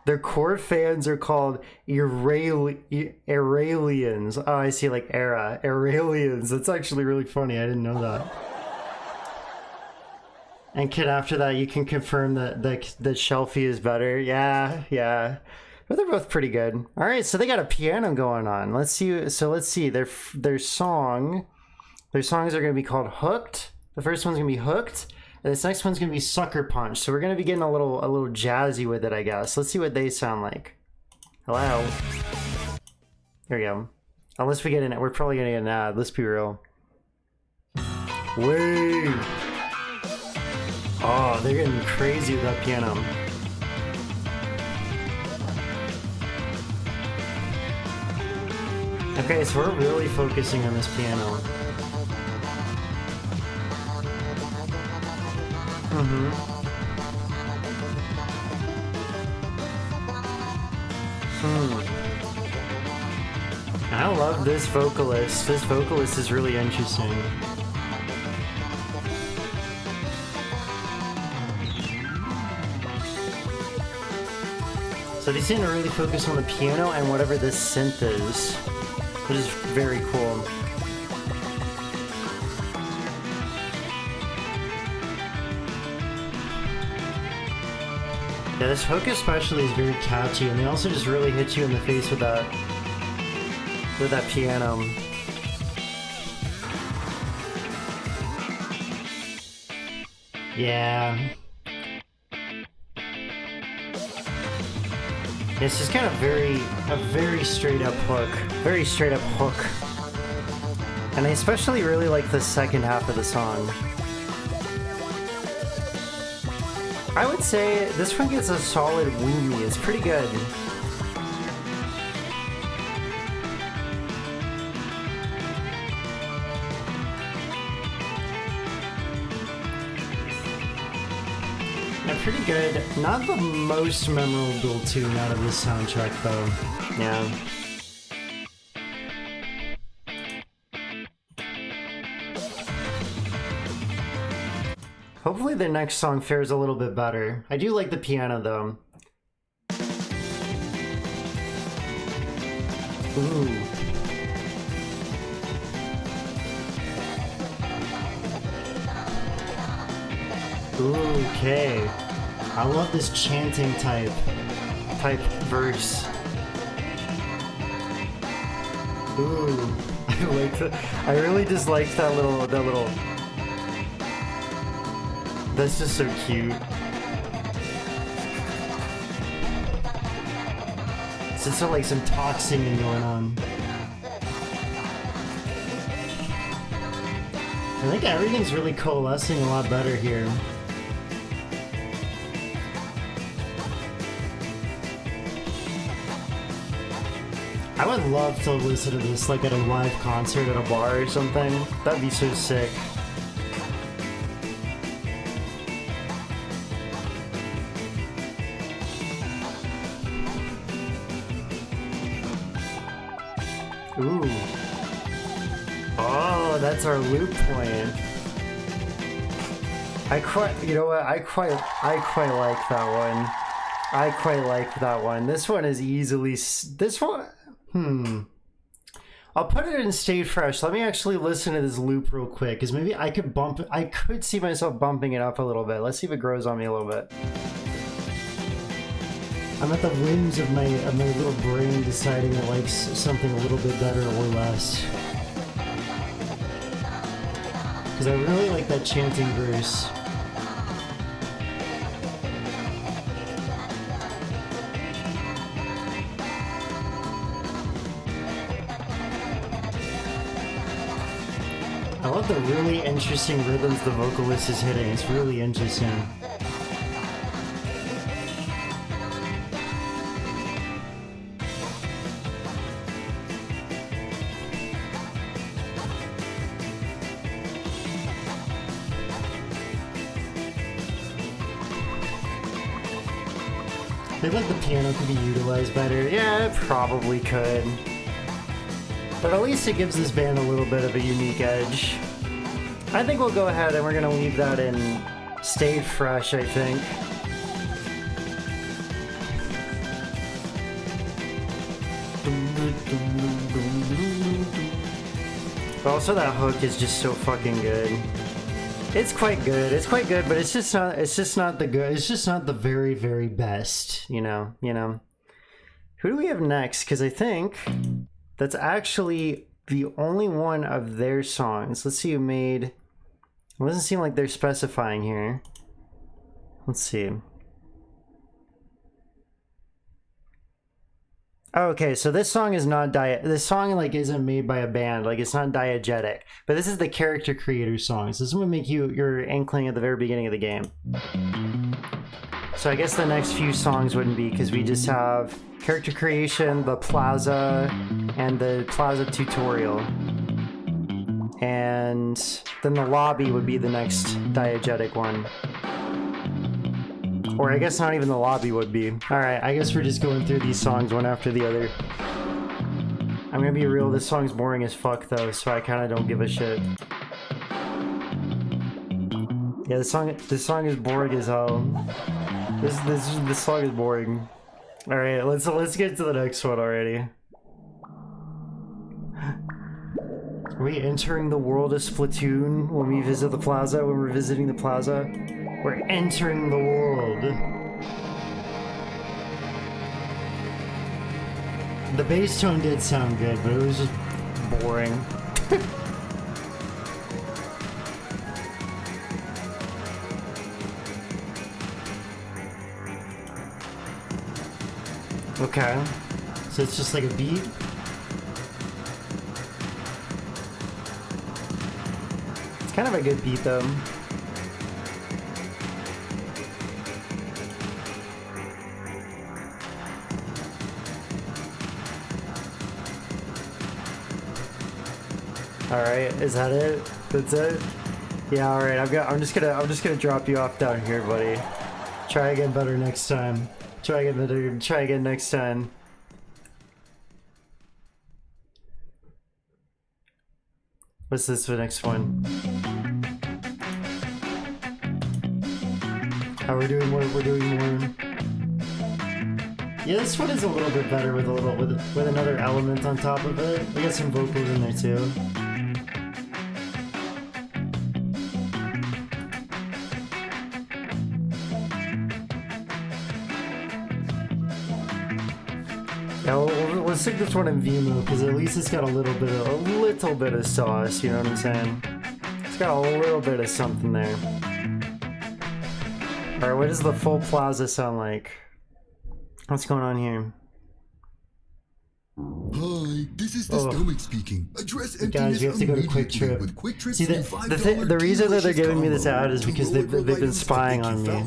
Their core fans are called Aurelians. Oh, I see, like Era. Aurelians. That's actually really funny. I didn't know that. And kid, after that, you can confirm that Shelfie is better. Yeah. But they're both pretty good. All right, so they got a piano going on. Let's see. So let's see. Their songs are going to be called Hooked. The first one's going to be Hooked. And this next one's going to be Sucker Punch. So we're going to be getting a little jazzy with it, I guess. Let's see what they sound like. Hello. Here we go. Unless we get an ad. We're probably going to get an ad. Let's be real. Wait. Oh, they're getting crazy with that piano. Okay, so we're really focusing on this piano. I love this vocalist. This vocalist is really interesting. So they seem to really focus on the piano and whatever this synth is, which is very cool. Yeah, this hook especially is very catchy, and they also just really hit you in the face with that piano. Yeah. It's just kind of a very straight up hook. Very straight up hook. And I especially really like the second half of the song. I would say this one gets a solid woomy. It's pretty good. Pretty good. Not the most memorable tune out of this soundtrack, though. Yeah. Hopefully their next song fares a little bit better. I do like the piano, though. Ooh. Okay. I love this chanting type verse. Ooh, I like that. I really just liked that little. That's just so cute. So it's like some talk singing going on. I think everything's really coalescing a lot better here. I would love to listen to this like at a live concert at a bar or something. That'd be so sick. Ooh. Oh, that's our loop point. You know what? I quite like that one. I quite like that one. This one is easily, this one, I'll put it in Stay Fresh. Let me actually listen to this loop real quick, because maybe I could see myself bumping it up a little bit. Let's see if it grows on me a little bit. I'm at the whims of my little brain deciding it likes something a little bit better or less. Because I really like that chanting verse. I love the really interesting rhythms the vocalist is hitting. It's really interesting. I feel like the piano could be utilized better. Yeah, it probably could. But at least it gives this band a little bit of a unique edge. I think we'll go ahead and we're gonna leave that in Stay Fresh, I think. But also that hook is just so fucking good. It's quite good. It's quite good, but it's just not the good. It's just not the very, very best, you know. Who do we have next? Because I think that's actually the only one of their songs. Let's see who made... It doesn't seem like they're specifying here. Let's see. Oh, okay, so this song is not this song like isn't made by a band, like it's not diegetic. But this is the character creator songs. This is what make you your Inkling at the very beginning of the game. So I guess the next few songs wouldn't be, because we just have character creation, the plaza, and the plaza tutorial. And then the lobby would be the next diegetic one. Or I guess not even the lobby would be. Alright, I guess we're just going through these songs one after the other. I'm gonna be real, this song's boring as fuck though, so I kinda don't give a shit. Yeah, this song is boring as hell. This song is boring. Alright, let's get to the next one already. Are we entering the world of Splatoon when we visit the plaza, when we're visiting the plaza? We're entering the world. The bass tone did sound good, but it was just boring. Okay. So it's just like a beat? It's kind of a good beat though. Alright, is that it? That's it? Yeah, alright, I'm just gonna drop you off down here, buddy. Try again better next time. Try again next time. What's this for the next one? Oh, we're doing more. Yeah, this one is a little bit better with with another element on top of it. We got some vocals in there too. Yeah, let's stick this one in Vimo, because at least it's got a little bit of sauce. You know what I'm saying? It's got a little bit of something there. All right, what does the full plaza sound like? What's going on here? Hi, this is the stomach speaking. Address guys, you have to go to Quick Trip. With Quick Trip, see, the reason that they're giving me this ad is because they've been spying on me.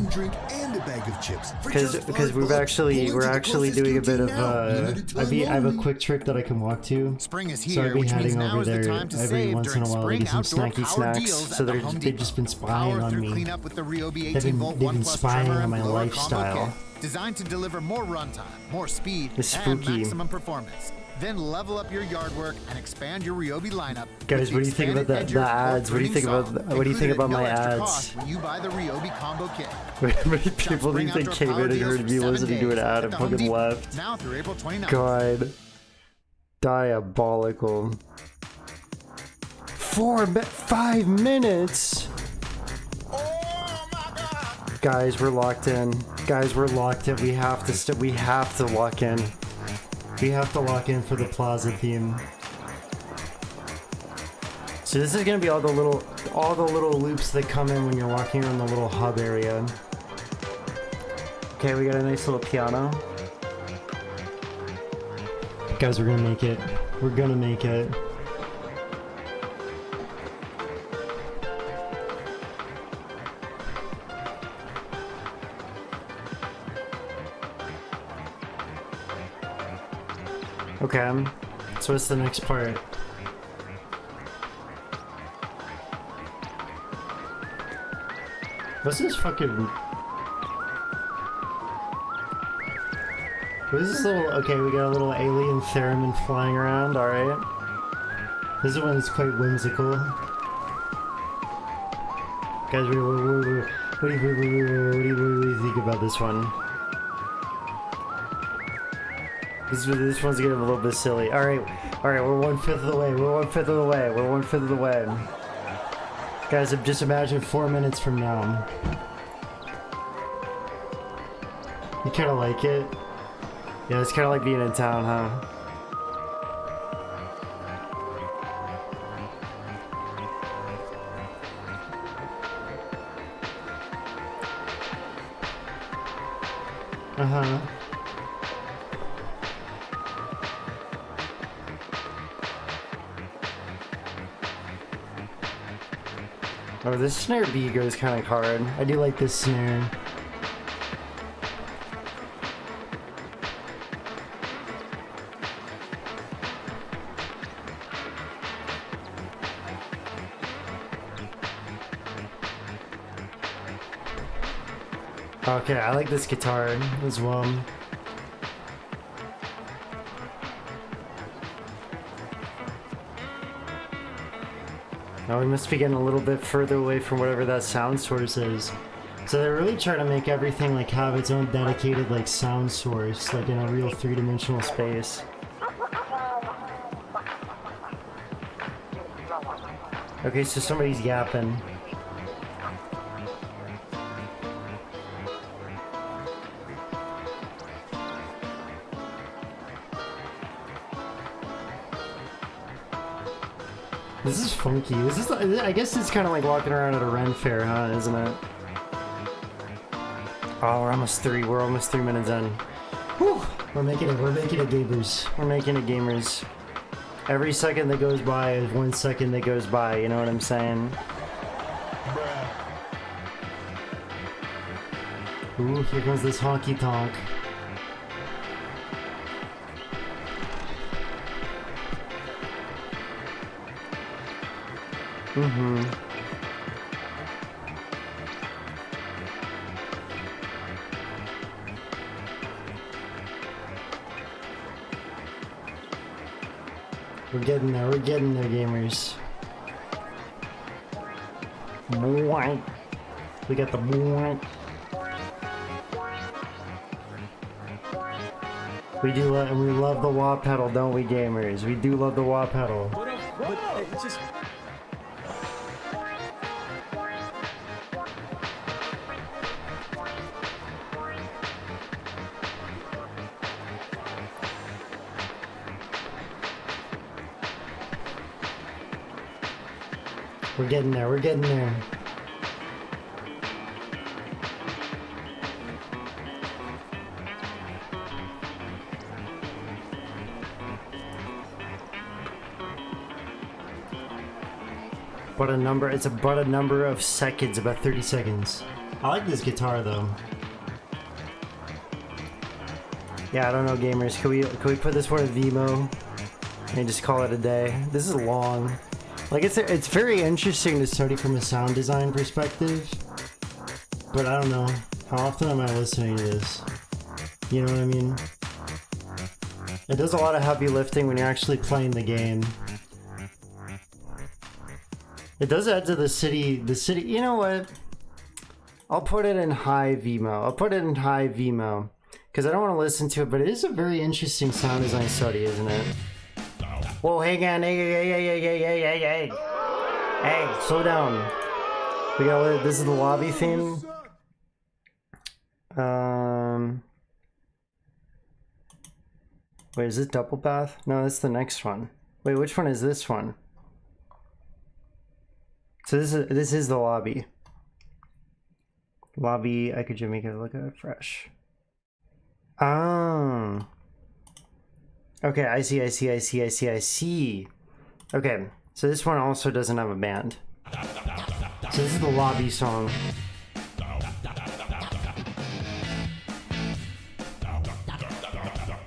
Because we're actually doing a bit of I have a quick trip that I can walk to. Spring is So here, I've been which means heading now over is the there time to every save once in a during while to spring get some outdoor snacky power snacks. deals So at the Home they've Depot. just been spying Power on through me. cleanup with the Ryobi They've 18-volt been 1+ spying trimmer on and my blower lifestyle. combo kit, designed to deliver more runtime, more speed, It's and spooky. maximum performance. Then level up your yard work and expand your Ryobi lineup. Guys, what do you think about the ads? What do you think about my ads? When you buy the Ryobi combo kit. How many people do you think came in and heard me listening to an ad and fucking left? Now through April 29th. God. Diabolical. 5 minutes. Guys, we're locked in. Guys, we're locked in. We have to lock in. We have to lock in for the plaza theme. So this is gonna be all the little loops that come in when you're walking around the little hub area. Okay, we got a nice little piano. Guys, we're gonna make it. We're gonna make it. Okay, so what's the next part? What's this fucking... What is this little... Okay, we got a little alien theremin flying around, alright. This is one that's quite whimsical. Guys, what do you think about this one? This one's getting a little bit silly. Alright, we're 1/5 of the way. We're 1/5 of the way. We're 1/5 of the way. Guys, just imagine 4 minutes from now. You kinda like it? Yeah, it's kinda like being in town, huh? Uh-huh. Oh, this snare B goes kind of hard. I do like this snare. Okay, I like this guitar as well. Now we must be getting a little bit further away from whatever that sound source is. So they're really trying to make everything like have its own dedicated like sound source, like in a real three-dimensional space. Okay, so somebody's yapping. This is funky. This is, I guess it's kind of like walking around at a Ren fair, huh? Isn't it? Oh, we're almost 3 minutes in. Whew! We're making it gamers. We're making it gamers. Every second that goes by is 1 second that goes by, you know what I'm saying? Ooh, here comes this honky tonk. Mm-hmm. We're getting there, gamers. Boing. We got the boing. We do, and we love the wah pedal, don't we, gamers? We do love the wah pedal. But it's just... We're getting there, we're getting there. But a number, it's about a number of seconds, about 30 seconds. I like this guitar though. Yeah, I don't know, gamers. Can we put this one in Vimo and just call it a day? This is long. Like it's very interesting to study from a sound design perspective, but I don't know how often am I listening to this. You know what I mean? It does a lot of heavy lifting when you're actually playing the game. It does add to the city. You know what? I'll put it in high Vimo. Because I don't want to listen to it, but it is a very interesting sound design study, isn't it? Whoa, hang on. Hey. Hey, slow down. We got this is the lobby theme. Wait, is this double bath? No, that's the next one. Wait, which one is this one? So this is the lobby. Lobby, I could just make it look fresh. Oh. Okay, I see. Okay, so this one also doesn't have a band. So this is the lobby song.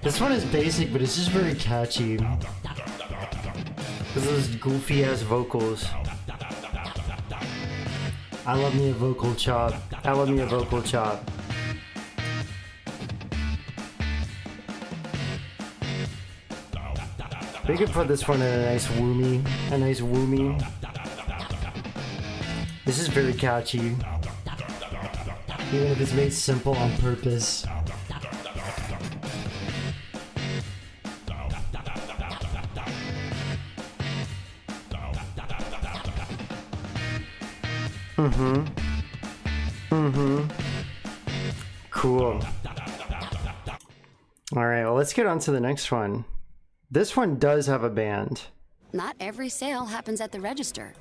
This one is basic, but it's just very catchy. Because of those goofy ass vocals. I love me a vocal chop. We could put this one in a nice woomy. This is very catchy. Even if it's made simple on purpose. Cool. Alright, well, let's get on to the next one. This one does have a band. Not every sale happens at the register.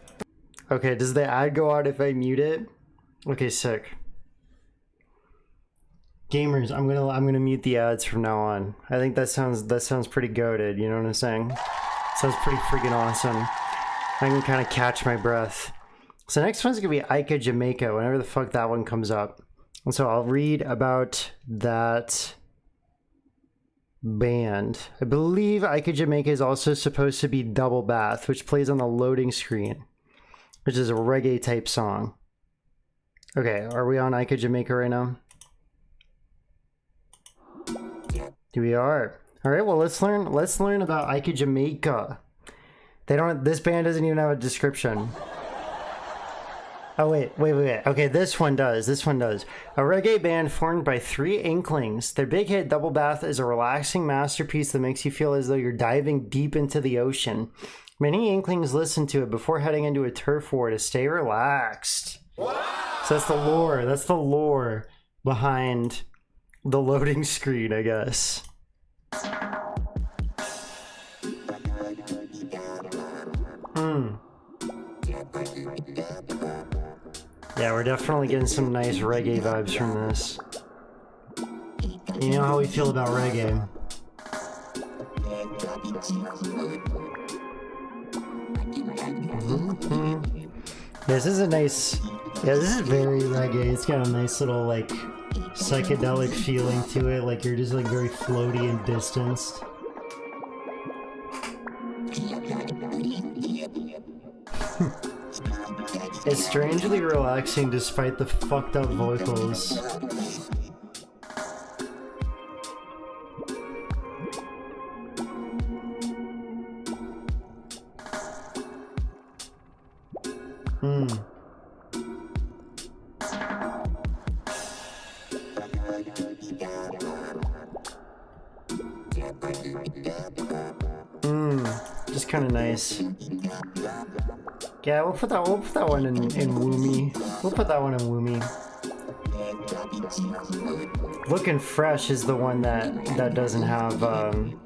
Okay, does the ad go out if I mute it? Okay, sick. Gamers, I'm gonna mute the ads from now on. I think that sounds pretty goated, you know what I'm saying? Sounds pretty freaking awesome. I can kind of catch my breath. So next one's gonna be Ica Jamaica, whenever the fuck that one comes up. And so I'll read about that band. I believe Ica Jamaica is also supposed to be Double Bath, which plays on the loading screen, which is a reggae type song. Okay, are we on Ica Jamaica right now? Here we are. All right, well, let's learn about Ica Jamaica. This band doesn't even have a description. Oh, wait. Okay, this one does. A reggae band formed by 3 Inklings. Their big hit, Double Bath, is a relaxing masterpiece that makes you feel as though you're diving deep into the ocean. Many Inklings listen to it before heading into a turf war to stay relaxed. Wow. So that's the lore behind the loading screen, I guess. Yeah, we're definitely getting some nice reggae vibes from this. You know how we feel about reggae. This is very reggae. It's got a nice little like psychedelic feeling to it, like you're just like very floaty and distanced. It's strangely relaxing despite the fucked up vocals. Just kind of nice. Yeah, we'll put that one in Woomy. Looking Fresh is the one that doesn't have the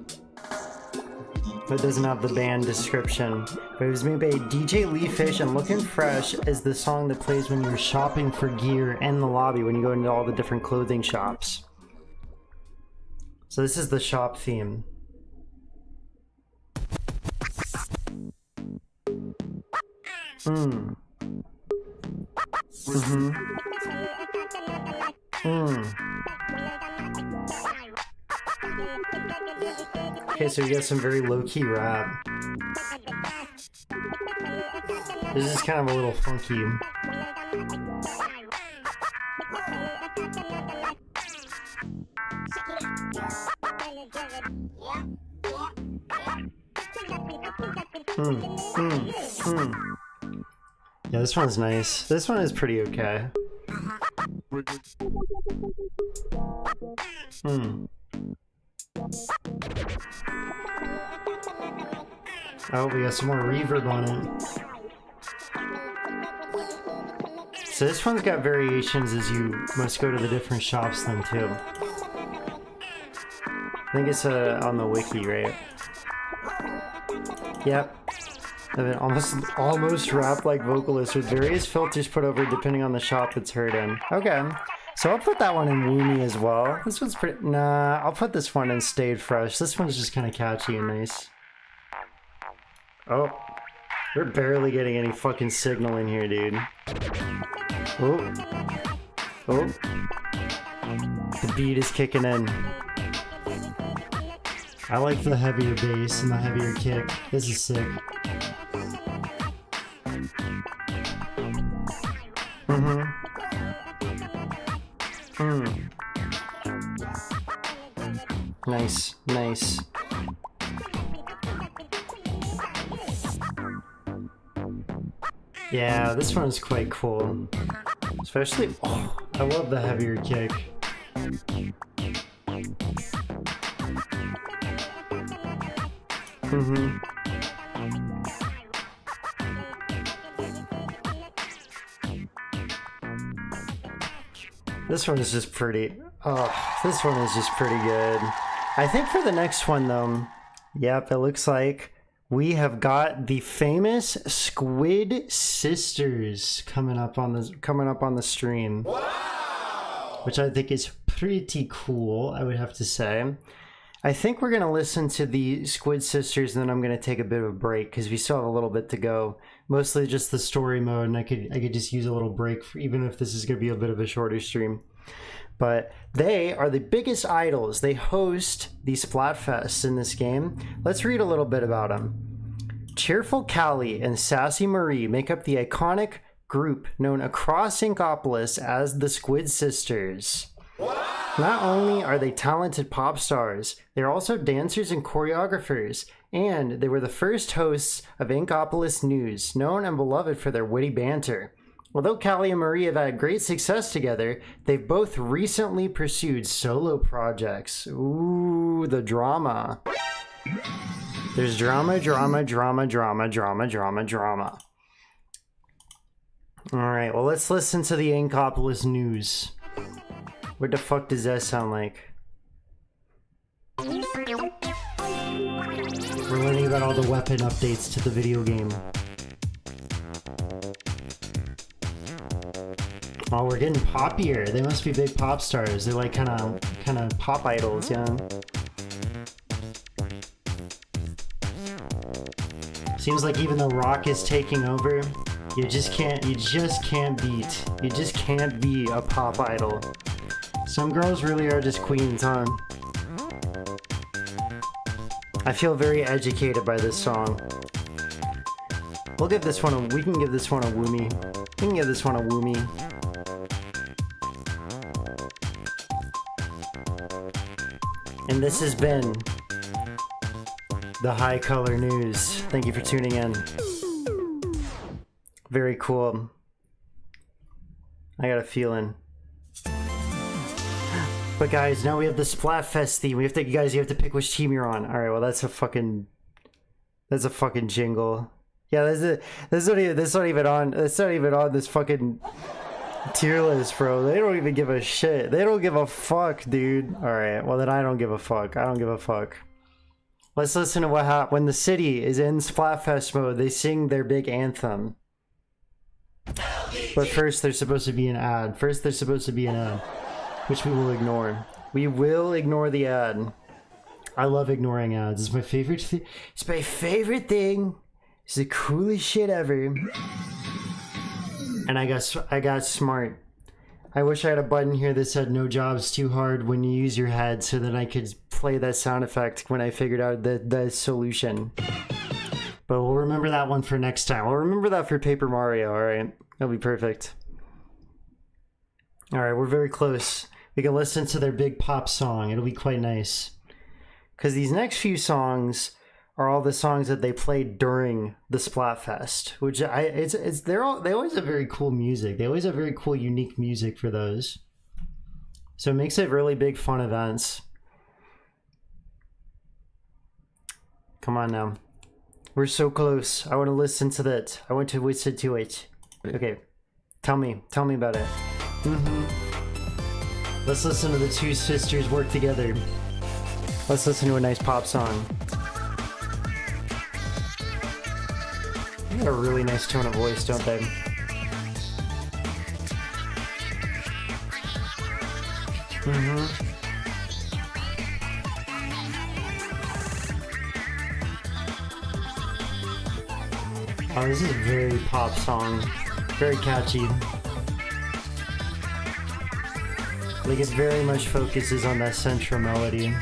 band description. But it was made by DJ Leafish, and Looking Fresh is the song that plays when you're shopping for gear in the lobby when you go into all the different clothing shops. So this is the shop theme. Okay, so you got some very low-key rap. This is kind of a little funky. Yeah, this one's nice. This one is pretty okay. Oh, we got some more reverb on it. So this one's got variations as you must go to the different shops then too. I think it's on the wiki, right? Yep. And then almost rap-like vocalist with various filters put over depending on the shop it's heard in. Okay. So I'll put that one in Woomy as well. This one's pretty... Nah, I'll put this one in Stayed Fresh. This one's just kind of catchy and nice. Oh. We're barely getting any fucking signal in here, dude. Oh. Oh. The beat is kicking in. I like the heavier bass and the heavier kick. This is sick. Nice, nice. Yeah, this one is quite cool. Especially, oh, I love the heavier kick. This one is just pretty. Oh, this one is just pretty good. I think for the next one though, yep, it looks like we have got the famous Squid Sisters coming up on the stream. Wow! Which I think is pretty cool, I would have to say. I think we're gonna listen to the Squid Sisters, and then I'm gonna take a bit of a break because we still have a little bit to go. Mostly just the story mode, and I could just use a little break for, even if this is gonna be a bit of a shorter stream. But they are the biggest idols. They host the Splatfests in this game. Let's read a little bit about them. Cheerful Callie and Sassy Marie make up the iconic group known across Inkopolis as the Squid Sisters. Wow. Not only are they talented pop stars, they're also dancers and choreographers, and they were the first hosts of Inkopolis News, known and beloved for their witty banter. Although Callie and Marie have had great success together, they've both recently pursued solo projects. Ooh, the drama. There's drama. Alright, well, let's listen to the Inkopolis News. What the fuck does that sound like? We're learning about all the weapon updates to the video game. Oh, we're getting poppier. They must be big pop stars. They're like kind of pop idols, yeah. Seems like even though rock is taking over, you just can't be a pop idol. Some girls really are just queens, huh? I feel very educated by this song. We can give this one a Woomy. We can give this one a Woomy. And this has been the High Color News. Thank you for tuning in. Very cool. I got a feeling. But guys, now we have the Splatfest theme. You guys have to pick which team you're on. All right, well that's a fucking jingle. Yeah, that's not even on this fucking tier list, bro. They don't even give a shit. They don't give a fuck, dude. All right, well then I don't give a fuck. I don't give a fuck. Let's listen to what happens when the city is in Splatfest mode. They sing their big anthem. But first, there's supposed to be an ad. Which we will ignore. We will ignore the ad. I love ignoring ads. It's my favorite thing. It's my favorite thing. It's the coolest shit ever. And I got smart. I wish I had a button here that said no jobs too hard when you use your head so that I could play that sound effect when I figured out the solution. But we'll remember that one for next time. We'll remember that for Paper Mario, alright? That'll be perfect. Alright, we're very close. We can listen to their big pop song. It'll be quite nice. Because these next few songs are all the songs that they played during the Splatfest, which they always have very cool music. They always have very cool, unique music for those. So it makes it really big, fun events. Come on now. We're so close. I want to listen to that. I want to listen to it. Okay. Tell me about it. Let's listen to the two sisters work together. Let's listen to a nice pop song. They got a really nice tone of voice, don't they? Oh, this is a very pop song. Very catchy. Like, it very much focuses on that central melody.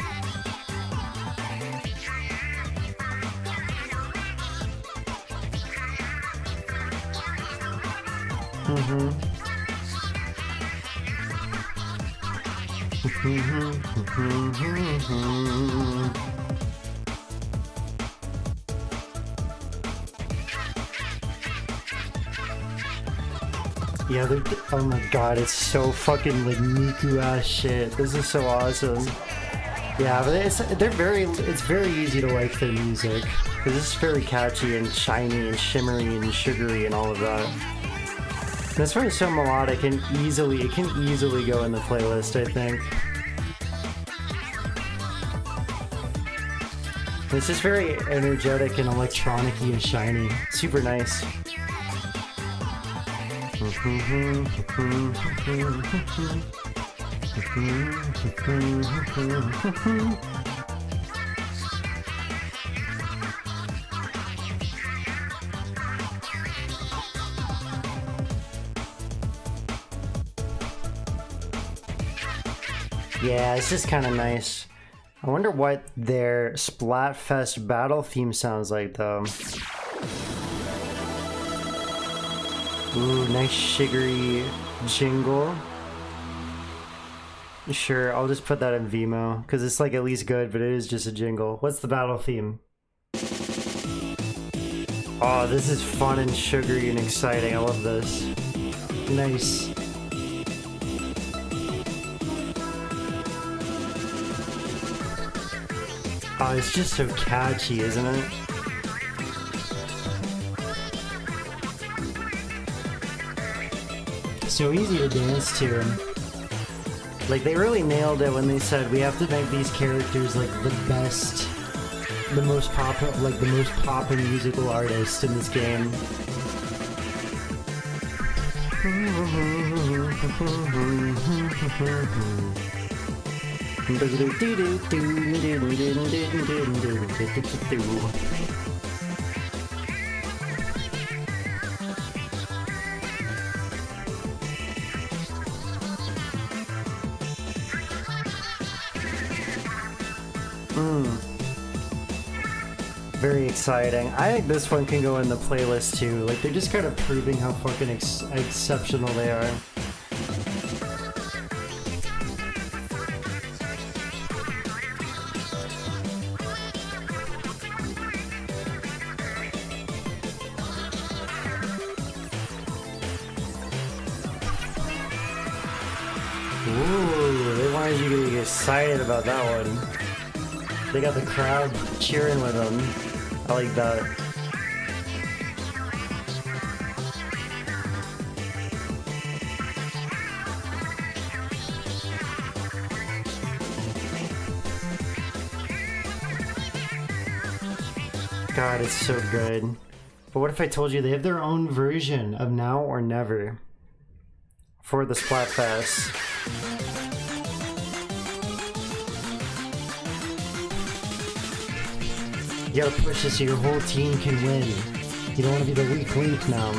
Yeah, oh my god, it's so fucking like Miku ass shit. This is so awesome. Yeah, but it's very easy to like their music. Because it's very catchy and shiny and shimmery and sugary and all of that. And it's very so melodic and it can easily go in the playlist, I think. It's just very energetic and electronic-y and shiny. Super nice. Yeah, it's just kind of nice. I wonder what their Splatfest battle theme sounds like, though. Ooh, nice sugary jingle. Sure, I'll just put that in Vimo, because it's like at least good, but it is just a jingle. What's the battle theme? Oh, this is fun and sugary and exciting. I love this. Nice. Oh, it's just so catchy, isn't it? So easy to dance to. Like, they really nailed it when they said we have to make these characters like the best, the most poppin' musical artist in this game. Very exciting. I think this one can go in the playlist too. Like, they're just kind of proving how fucking exceptional they are. Ooh, they wanted you to get excited about that one. They got the crowd cheering with them. I like that. God, it's so good. But what if I told you they have their own version of Now or Never for the Splatfest? You gotta push this so your whole team can win. You don't want to be the weak link now.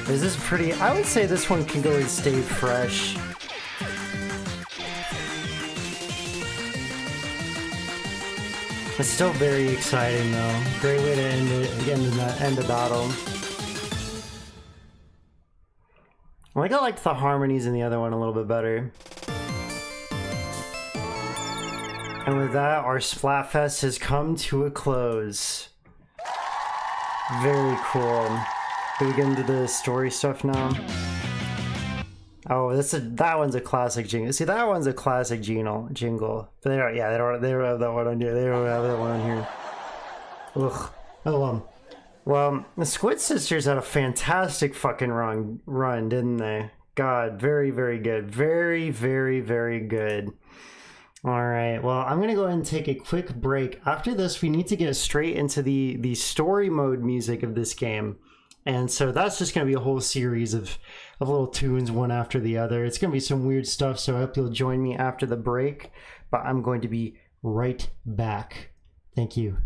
Is this pretty? I would say this one can go and stay fresh. It's still very exciting though. Great way to end it, end the battle. I think I liked the harmonies in the other one a little bit better. And with that, our Splatfest has come to a close. Very cool. Do we get into the story stuff now? Oh, that one's a classic jingle. See, that one's a classic jingle. But they don't have that one on here. They don't have that one on here. Ugh. Oh well, the Squid Sisters had a fantastic fucking run, didn't they? God, very, very good. Very, very, very good. Alright, well, I'm going to go ahead and take a quick break. After this, we need to get straight into the story mode music of this game. And so that's just going to be a whole series of little tunes, one after the other. It's going to be some weird stuff, so I hope you'll join me after the break. But I'm going to be right back. Thank you.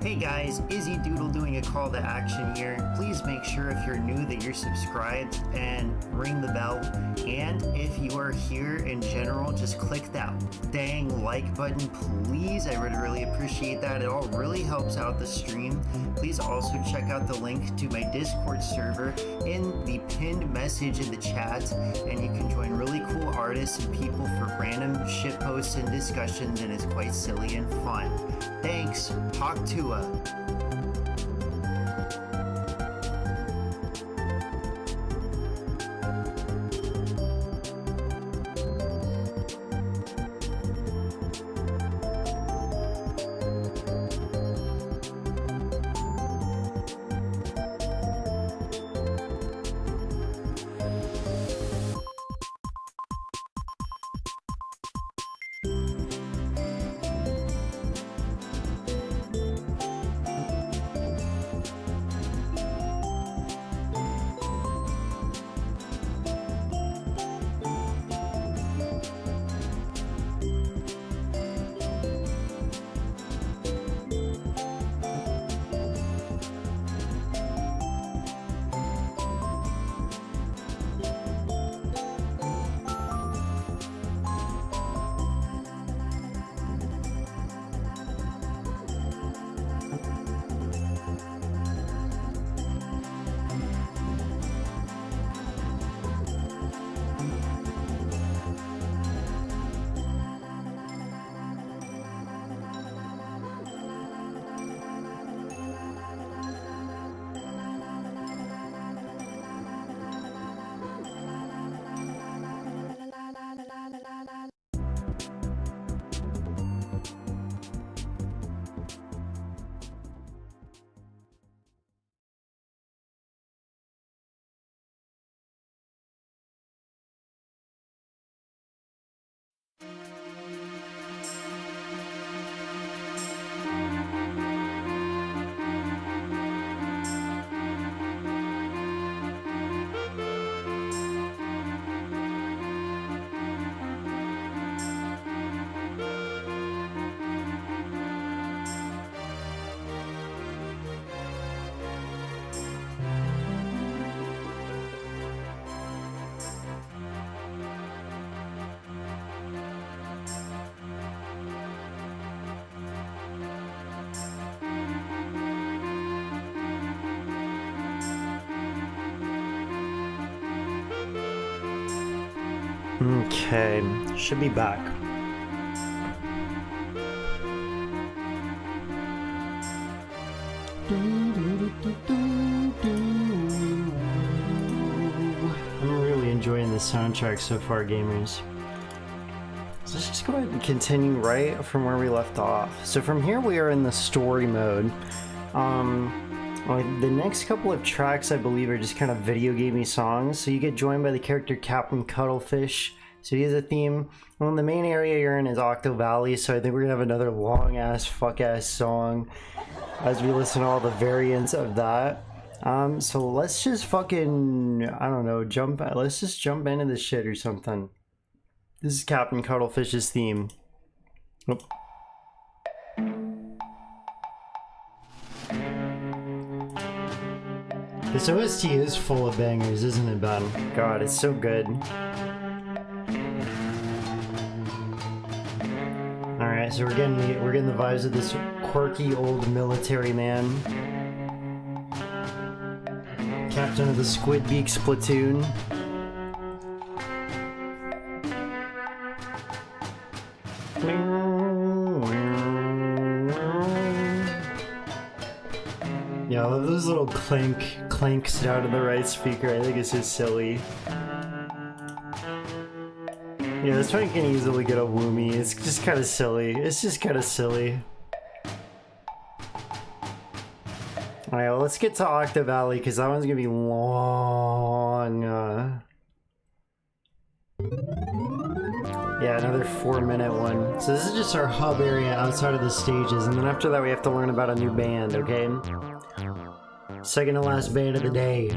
Hey guys, Izzy-Doodle doing a call to action here. Please make sure if you're new that you're subscribed and ring the bell. And if you are here in general, just click that dang like button, please. I would really appreciate that. It all really helps out the stream. Please also check out the link to my Discord server in the pinned message in the chat, and you can join really cool artists and people for random shitposts and discussions, and it's quite silly and fun. Thanks. Talk to us. Okay, should be back. I'm really enjoying the soundtrack so far, gamers. So let's just go ahead and continue right from where we left off. So from here we are in the story mode. The next couple of tracks I believe are just kind of video gamey songs. So you get joined by the character Captain Cuttlefish. So he has a theme. Well, the main area you're in is Octo Valley, so I think we're gonna have another long ass fuck ass song as we listen to all the variants of that. So let's just fucking, I don't know, let's just jump into this shit or something. This is Captain Cuttlefish's theme. Oop. This OST is full of bangers, isn't it, Ben? God, it's so good. Alright, so we're getting the vibes of this quirky old military man. Captain of the Squid Splatoon. Yeah, I love those little clanks out of the right speaker. I think it's just silly. Yeah, this one can easily get a woomy. It's just kind of silly. It's just kind of silly. Alright, well, let's get to Octa Valley, because that one's gonna be long. Yeah, another 4-minute one. So this is just our hub area outside of the stages, and then after that we have to learn about a new band, okay? Second to last band of the day.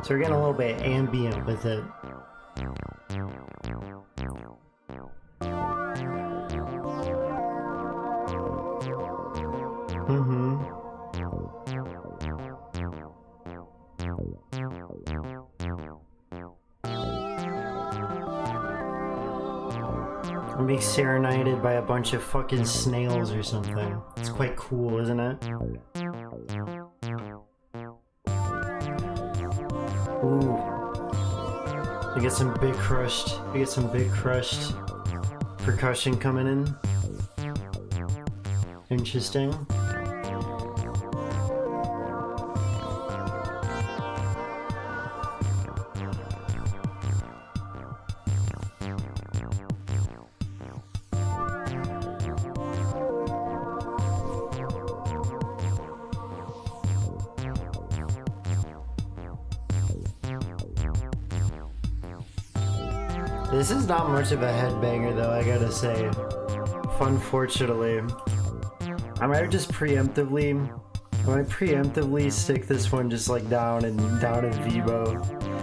So we're getting a little bit ambient with it. I'm being serenaded by a bunch of fucking snails or something. It's quite cool, isn't it? Ooh. We get some big crushed percussion coming in. Interesting. This is not much of a headbanger though, I gotta say. Unfortunately. I might preemptively stick this one just like down in Vivo.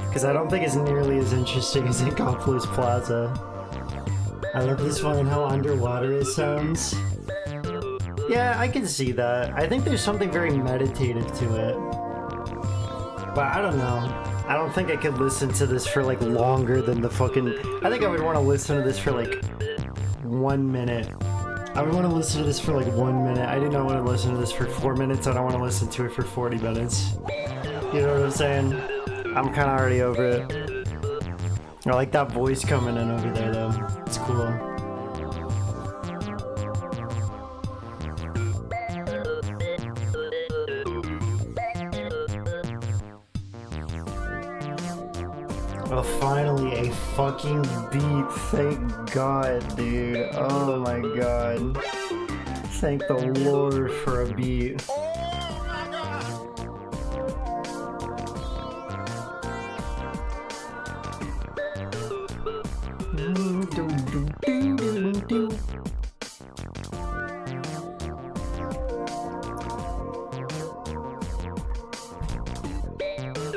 Because I don't think it's nearly as interesting as Incomplos Plaza. I love this one and how underwater it sounds. Yeah, I can see that. I think there's something very meditative to it. But I don't know. I don't think I could listen to this for like longer than the fucking... I think I would want to listen to this for like 1 minute. I would want to listen to this for like 1 minute. I do not want to listen to this for 4 minutes. I don't want to listen to it for 40 minutes. You know what I'm saying? I'm kind of already over it. I like that voice coming in over there though. It's cool. Oh, finally a fucking beat. Thank God, dude. Oh my God. Thank the Lord for a beat.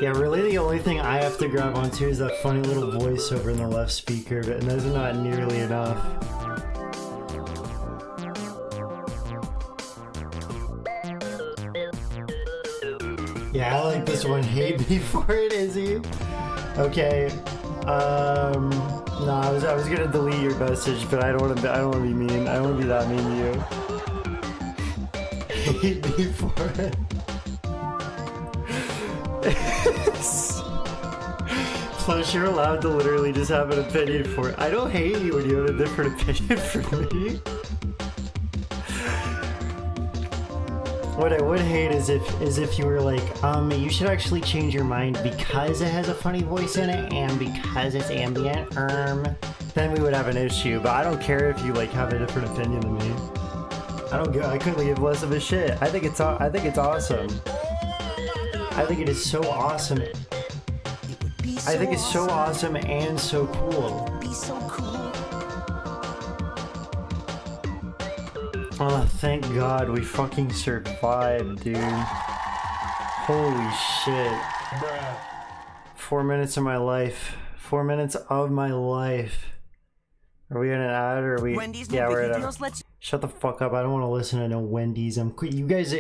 Yeah, really the only thing I have to grab onto is that funny little voiceover in the left speaker, but that's not nearly enough. Yeah, I like this one. Hate me for it, Izzy. Okay. No, I was gonna delete your message, but I don't want to be mean. I don't want to be that mean to you. Hate me for it. Plus, you're allowed to literally just have an opinion for it. I don't hate you when you have a different opinion from me. What I would hate is if you were like, you should actually change your mind because it has a funny voice in it and because it's ambient. Then we would have an issue. But I don't care if you like have a different opinion than me. I couldn't give less of a shit. I think it's awesome. I think it is so awesome. I think it's so awesome and so cool. Oh, thank God we fucking survived, dude. Holy shit. 4 minutes of my life. 4 minutes of my life. Are we in an ad or are we? Yeah, we're at a... Shut the fuck up. I don't want to listen to no Wendy's. You guys...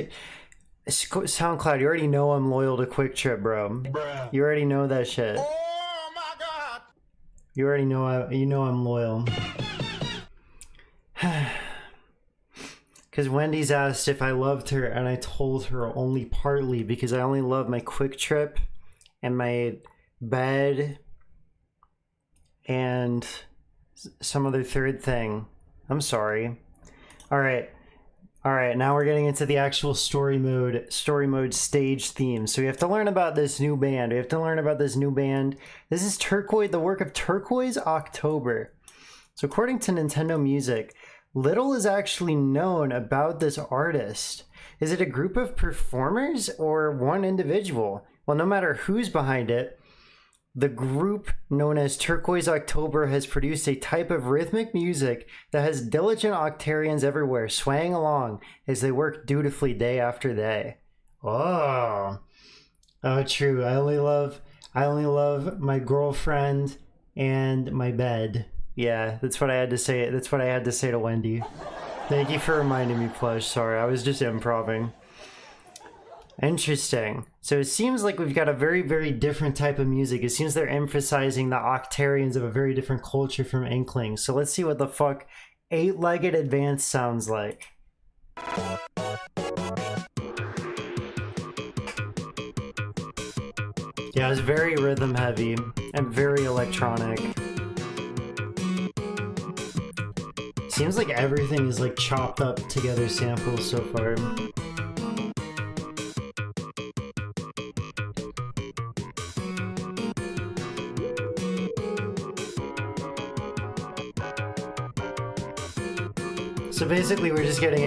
SoundCloud, you already know I'm loyal to Quick Trip, bro. You already know that shit. Oh my God. You already know I'm loyal. Because Wendy's asked if I loved her, and I told her only partly because I only love my Quick Trip and my bed and some other third thing. I'm sorry. All right, now we're getting into the actual story mode stage theme. So we have to learn about this new band. This is Turquoise, the work of Turquoise October. So according to Nintendo Music, little is actually known about this artist. Is it a group of performers or one individual? Well, no matter who's behind it, the group known as Turquoise October has produced a type of rhythmic music that has diligent octarians everywhere swaying along as they work dutifully day after day. Oh, true. I only love my girlfriend and my bed. Yeah, that's what I had to say. That's what I had to say to Wendy. Thank you for reminding me, Plush. Sorry, I was just improvising. Interesting. So it seems like we've got a very, very different type of music. It seems they're emphasizing the octarians of a very different culture from Inkling. So let's see what the fuck 8-legged advance sounds like. Yeah, it's very rhythm heavy and very electronic. Seems like everything is like chopped up together samples so far. So basically we're just getting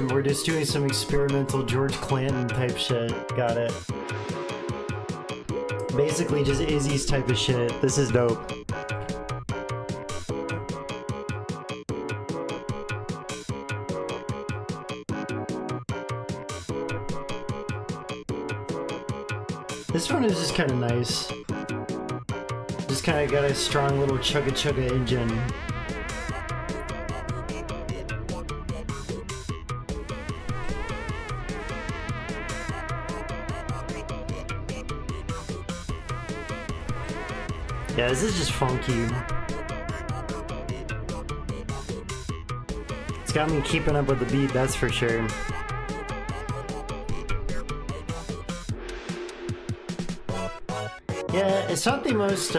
we're just doing some experimental George Clanton type shit. Got it. Basically just Izzy's type of shit. This is dope. This one is just kind of nice. Just kind of got a strong little chugga chugga engine. Yeah, this is just funky. It's got me keeping up with the beat, that's for sure. Yeah, it's not the most,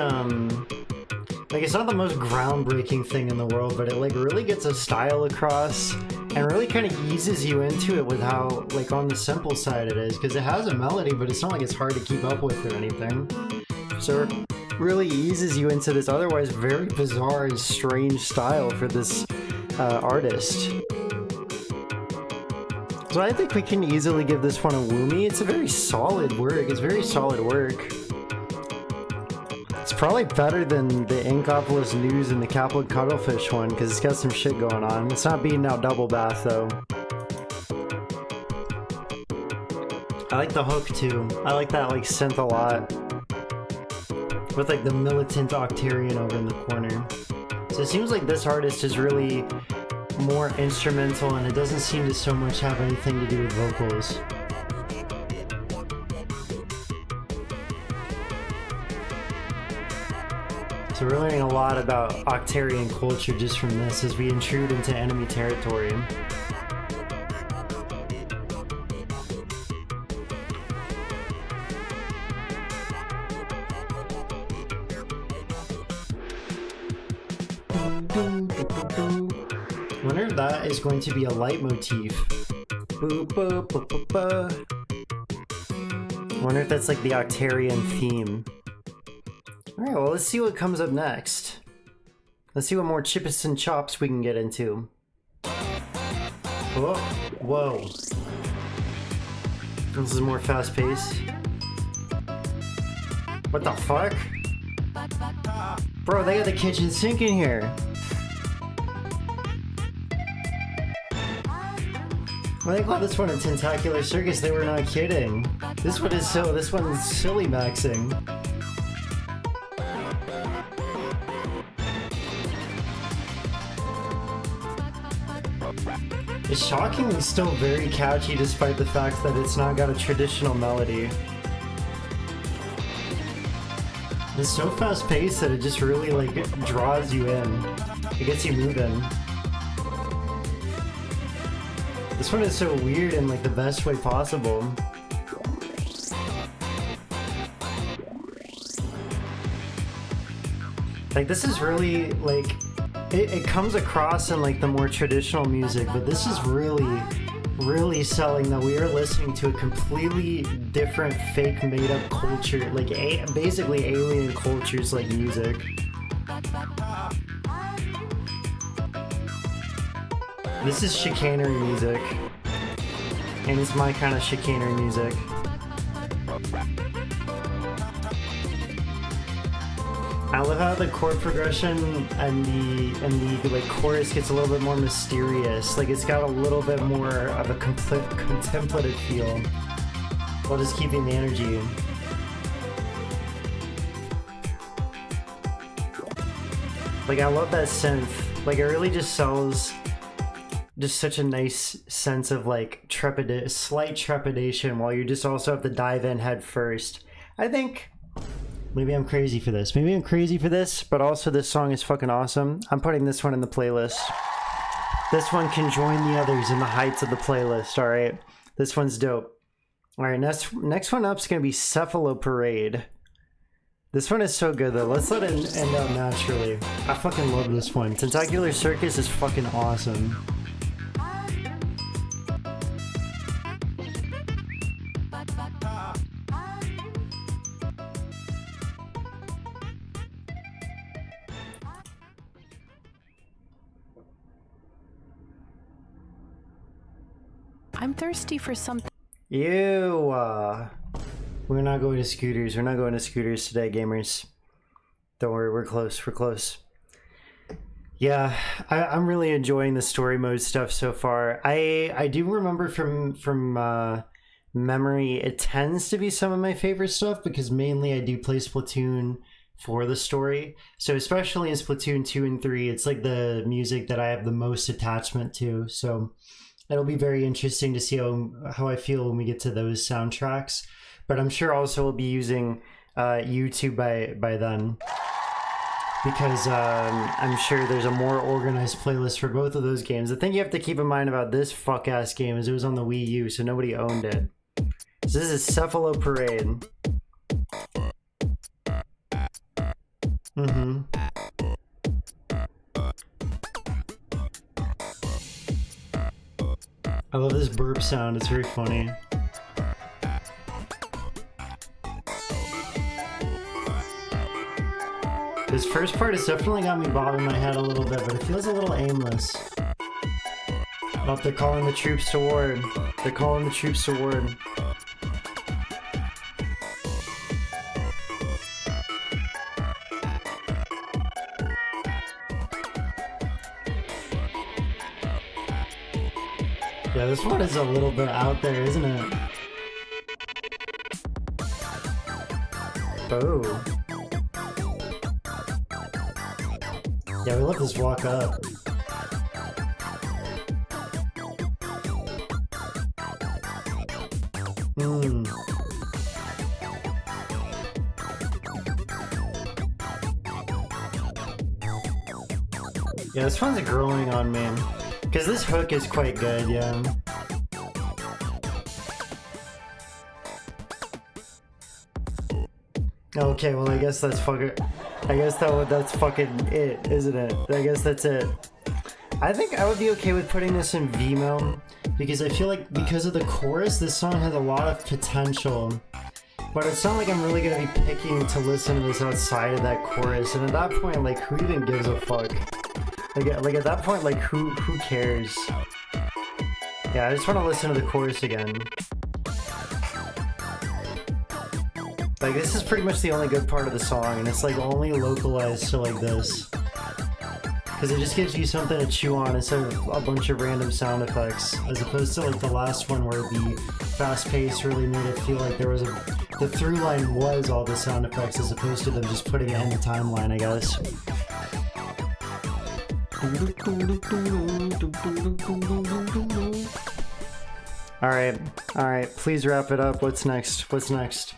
it's not the most groundbreaking thing in the world, but it, like, really gets a style across and really kind of eases you into it with how, like, on the simple side it is, because it has a melody, but it's not like it's hard to keep up with or anything. So it really eases you into this otherwise very bizarre and strange style for this artist. So I think we can easily give this one a Woomy. It's a very solid work. It's very solid work. It's probably better than the Inkopolis News and the Kaplan Cuttlefish one because it's got some shit going on. It's not beating out Double Bath though. I like the hook too. I like that like synth a lot. With like the militant octarian over in the corner. So it seems like this artist is really more instrumental and it doesn't seem to so much have anything to do with vocals. So we're learning a lot about Octarian culture just from this as we intrude into enemy territory. Wonder if that is going to be a leitmotif. Wonder if that's like the Octarian theme. Alright, well, let's see what comes up next. Let's see what more chips and chops we can get into. Oh, whoa. This is more fast paced. What the fuck? Bro, they got the kitchen sink in here. Well, they call this one a tentacular circus. They were not kidding. This one's silly maxing. It's shockingly still very catchy despite the fact that it's not got a traditional melody. It's so fast paced that it just really like draws you in. It gets you moving. This one is so weird in like the best way possible. Like this is really like it comes across in like the more traditional music, but this is really selling that we are listening to a completely different fake made up culture, like basically alien cultures like music. This is chicanery music, and it's my kind of chicanery music. I love how the chord progression and the like chorus gets a little bit more mysterious. Like it's got a little bit more of a contemplative feel, while just keeping the energy. Like I love that synth. Like it really just sells just such a nice sense of like slight trepidation while you just also have to dive in head first. I think maybe I'm crazy for this. Maybe I'm crazy for this, but also this song is fucking awesome. I'm putting this one in the playlist. This one can join the others in the heights of the playlist, alright? This one's dope. Alright, next one up is going to be Cephalo Parade. This one is so good though. Let's let it end out naturally. I fucking love this one. Tentacular Circus is fucking awesome. I'm thirsty for something. Ew. We're not going to scooters. We're not going to scooters today, gamers. Don't worry, we're close. We're close. Yeah, I'm really enjoying the story mode stuff so far. I do remember from memory, it tends to be some of my favorite stuff because mainly I do play Splatoon for the story. So especially in Splatoon 2 and 3, it's like the music that I have the most attachment to. So it'll be very interesting to see how I feel when we get to those soundtracks. But I'm sure also we'll be using YouTube by then. Because I'm sure there's a more organized playlist for both of those games. The thing you have to keep in mind about this fuck-ass game is it was on the Wii U, so nobody owned it. So this is Cephalo Parade. I love this burp sound, it's very funny. This first part has definitely got me bobbing my head a little bit, but it feels a little aimless. Oh, they're calling the troops to ward. They're calling the troops to ward. Yeah, this one is a little bit out there, isn't it? Oh. Yeah, we let this walk up. Yeah, this one's growing on me. Because this hook is quite good, yeah. Okay, well I guess that's fucking. I guess that's fucking it, isn't it? I guess that's it. I think I would be okay with putting this in Vimeo because I feel like because of the chorus, this song has a lot of potential. But it's not like I'm really gonna be picking to listen to this outside of that chorus. And at that point, like, who even gives a fuck? Like at that point, like, who cares? Yeah, I just want to listen to the chorus again. Like, this is pretty much the only good part of the song, and it's like only localized to like this. Because it just gives you something to chew on instead of a bunch of random sound effects, as opposed to like the last one where the fast pace really made it feel like there was the through line was all the sound effects as opposed to them just putting it in the timeline, I guess. Alright, please wrap it up. What's next? What's next?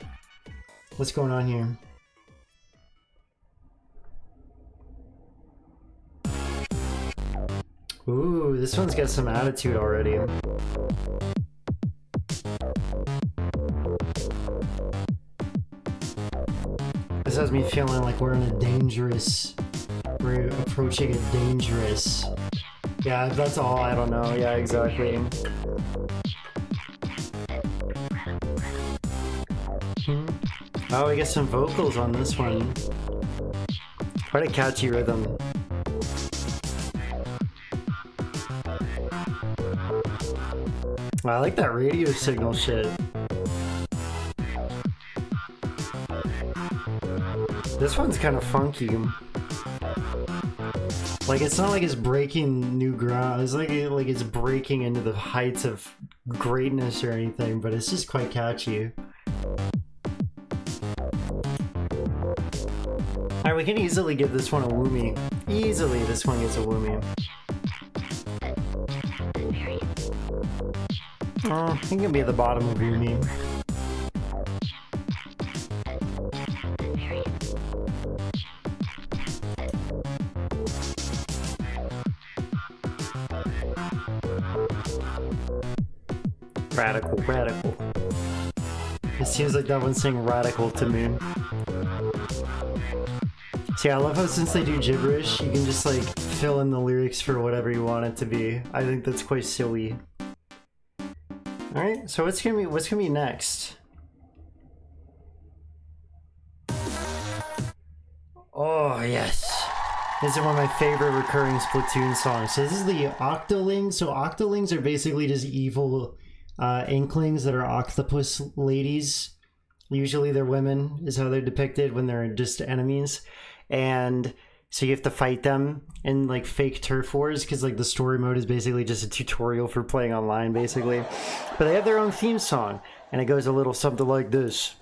What's going on here? Ooh, this one's got some attitude already. This has me feeling like we're approaching a dangerous. Yeah, that's all, I don't know. Yeah, exactly. Oh, we get some vocals on this one. Quite a catchy rhythm. I like that radio signal shit. This one's kind of funky. Like, it's not like it's breaking new ground. It's like it's breaking into the heights of greatness or anything, but it's just quite catchy. Alright, we can easily give this one a woomy. Easily, this one gets a woomy. Oh, it can be at the bottom of your meme. Radical. It seems like that one's saying radical to me. So yeah, I love how since they do gibberish, you can just like fill in the lyrics for whatever you want it to be. I think that's quite silly. Alright, so what's gonna be next? Oh yes. This is one of my favorite recurring Splatoon songs. So this is the Octolings. So Octolings are basically just evil Inklings that are octopus ladies. Usually they're women, is how they're depicted when they're just enemies. And so you have to fight them in like fake turf wars because like the story mode is basically just a tutorial for playing online basically. But they have their own theme song and it goes a little something like this.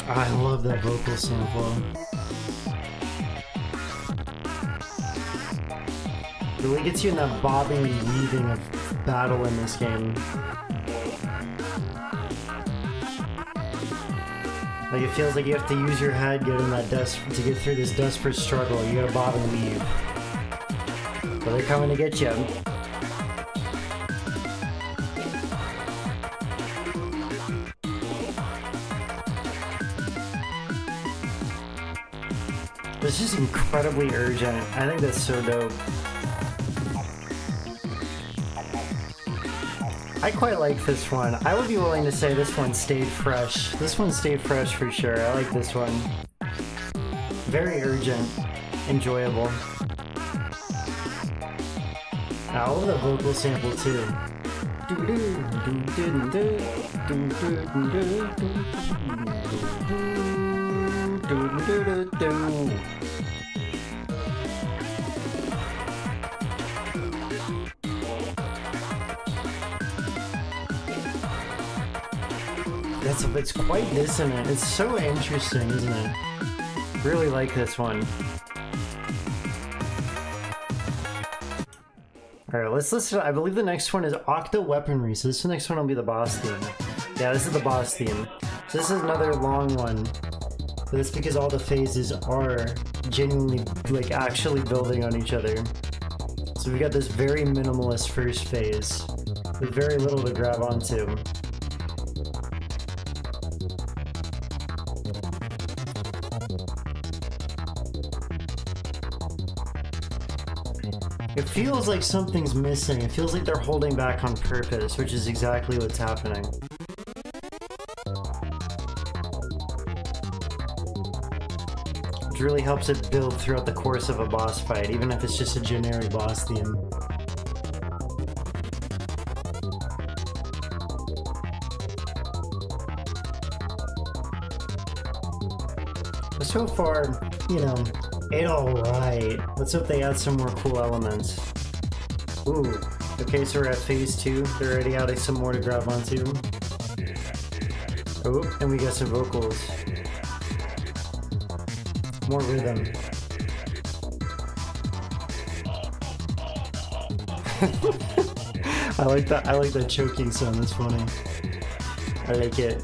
I love that vocal sample. It really gets you in that bobbing and weaving of battle in this game. Like it feels like you have to use your head to get through this desperate struggle. You gotta bob and weave. But they're coming to get you. This is incredibly urgent. I think that's so dope. I quite like this one. I would be willing to say this one stayed fresh. This one stayed fresh for sure. I like this one. Very urgent. Enjoyable. I love the vocal sample too. It's quite dissonant. It's so interesting, isn't it? Really like this one. Alright, let's listen. I believe the next one is Octa Weaponry. So this next one will be the boss theme. Yeah, this is the boss theme. So this is another long one. But that's because all the phases are genuinely, like, actually building on each other. So we got this very minimalist first phase with very little to grab onto. It feels like something's missing. It feels like they're holding back on purpose, which is exactly what's happening. Which really helps it build throughout the course of a boss fight, even if it's just a generic boss theme. But so far, you know, ain't alright. Let's hope they add some more cool elements. Ooh. Okay, so we're at phase 2. They're already adding some more to grab onto. Oh, and we got some vocals. More rhythm. I like that choking sound, that's funny. I like it.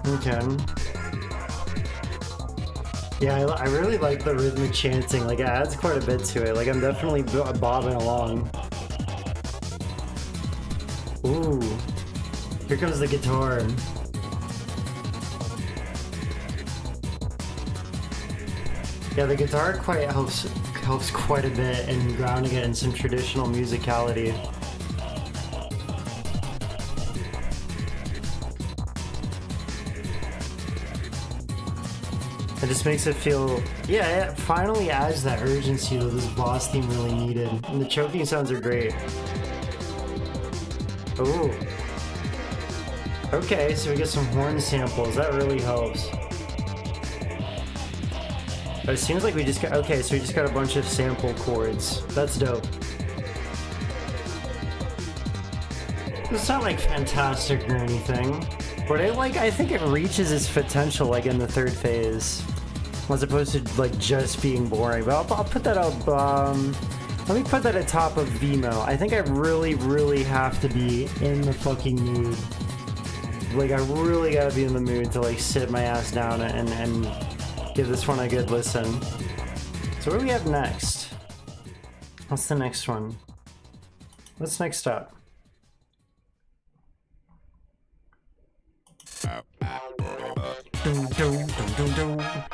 Okay. Yeah, I really like the rhythmic chanting. Like, it adds quite a bit to it. Like, I'm definitely bobbing along. Ooh. Here comes the guitar. Yeah, the guitar quite helps quite a bit in grounding it in some traditional musicality. It just makes it feel, yeah, it finally adds that urgency that this boss theme really needed. And the choking sounds are great. Ooh. Okay, so we get some horn samples. That really helps. But it seems like we just got, okay, so we just got a bunch of sample chords. That's dope. It's not like fantastic or anything, but I think it reaches its potential like in the third phase. As opposed to like just being boring, but I'll put that up. Let me put that at top of Vimo. I think I really have to be in the fucking mood. Like, I really gotta be in the mood to like sit my ass down and give this one a good listen. So what do we have next? What's the next one? What's next up?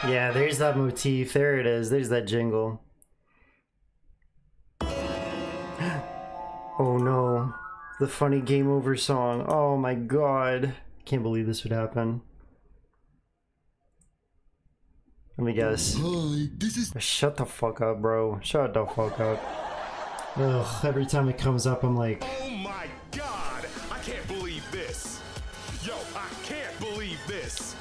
Yeah, there's that motif. There it is. There's that jingle. Oh no. The funny game over song. Oh my god. Can't believe this would happen. Let me guess. Hi, this is... Shut the fuck up, bro. Shut the fuck up. Ugh, every time it comes up, I'm like... Oh my god! I can't believe this! Yo, I can't believe this!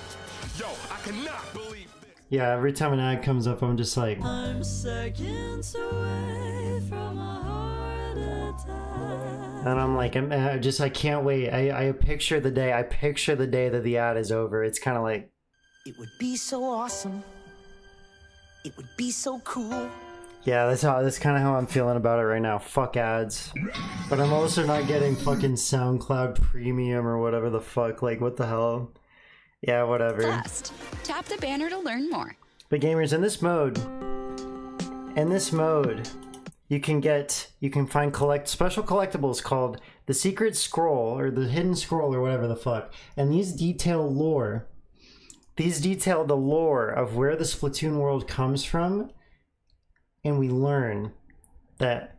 Yo, I cannot believe this! Yeah, every time an ad comes up, I'm just like... I'm seconds away from a heart attack. And I'm like, I can't wait. I picture the day. I picture the day that the ad is over. It's kind of like... It would be so awesome. It would be so cool. Yeah, that's kind of how I'm feeling about it right now. Fuck ads. But I'm also not getting fucking SoundCloud Premium or whatever the fuck. Like, what the hell? Yeah, whatever. First, tap the banner to learn more. But gamers, in this mode, you can find special collectibles called the Secret Scroll or the Hidden Scroll or whatever the fuck. And these detail lore. These detail the lore of where the Splatoon world comes from. And we learn that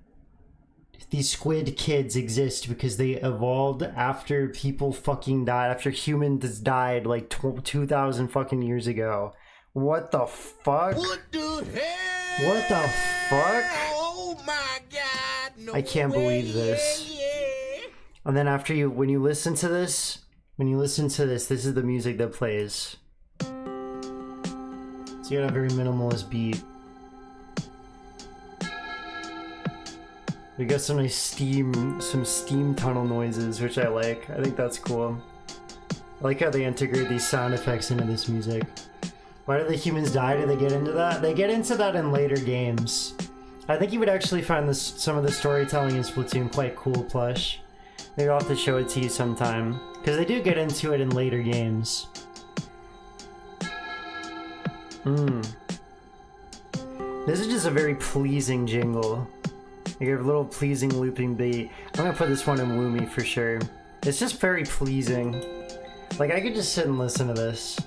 these squid kids exist because they evolved after people fucking died, after humans died like 2,000 fucking years ago. What the fuck? What the hell? What the fuck? Oh my god. No I can't believe this. Yeah. And then when you listen to this, this is the music that plays. So you got a very minimalist beat. We got some nice some steam tunnel noises, which I like. I think that's cool. I like how they integrate these sound effects into this music. Why do the humans die? Do they get into that? They get into that in later games. I think you would actually find some of the storytelling in Splatoon quite cool, Plush. Maybe I'll have to show it to you sometime. Because they do get into it in later games. This is just a very pleasing jingle. Like a little pleasing looping beat. I'm gonna put this one in Woomy for sure. It's just very pleasing. Like I could just sit and listen to this.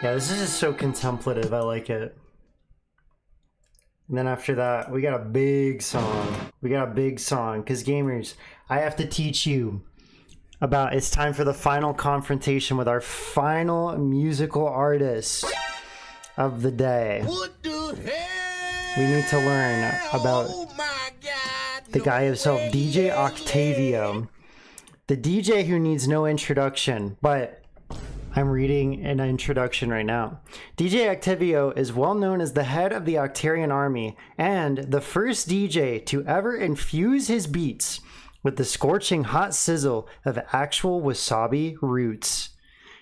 Yeah, this is just so contemplative. I like it. And then after that, we got a big song. We got a big song. Because gamers, I have to teach you about it's time for the final confrontation with our final musical artist of the day. What the hell? We need to learn about the guy himself, DJ Octavio. The DJ who needs no introduction, but I'm reading an introduction right now. DJ Octavio is well known as the head of the Octarian army and the first DJ to ever infuse his beats with the scorching hot sizzle of actual wasabi roots.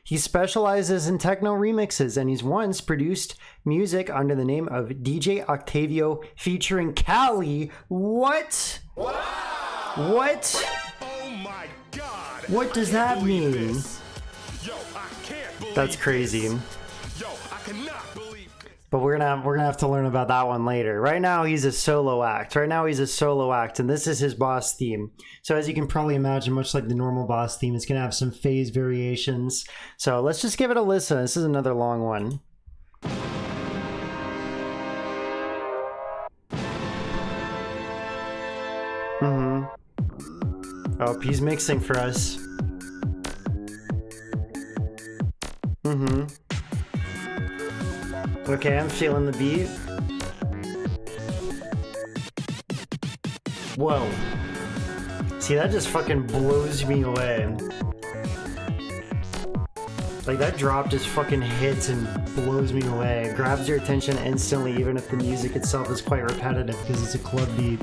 He specializes in techno remixes and he's once produced music under the name of DJ Octavio featuring Cali. What? Wow. What? Oh my God. What does that mean? That's crazy. Yo, I cannot believe this. But we're gonna have to learn about that one later. Right now he's a solo act. And this is his boss theme. So as you can probably imagine, much like the normal boss theme, it's gonna have some phase variations. So let's just give it a listen. This is another long one. Oh, he's mixing for us. Okay, I'm feeling the beat. Whoa. See, that just fucking blows me away. Like, that drop just fucking hits and blows me away. It grabs your attention instantly, even if the music itself is quite repetitive because it's a club beat.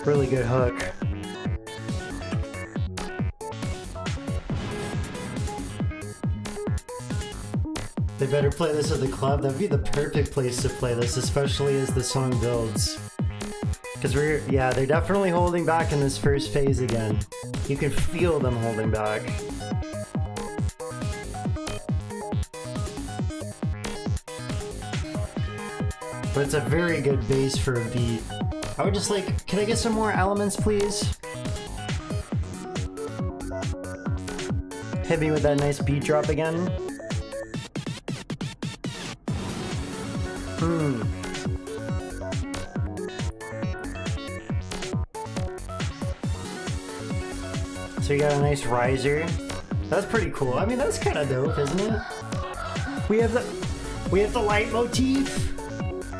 Really good hook. They better play this at the club. That'd be the perfect place to play this, especially as the song builds. Because they're definitely holding back in this first phase again. You can feel them holding back. But it's a very good base for a beat. I would just like, can I get some more elements, please? Hit me with that nice beat drop again. So you got a nice riser. That's pretty cool. I mean, that's kind of dope, isn't it? We have the leitmotif.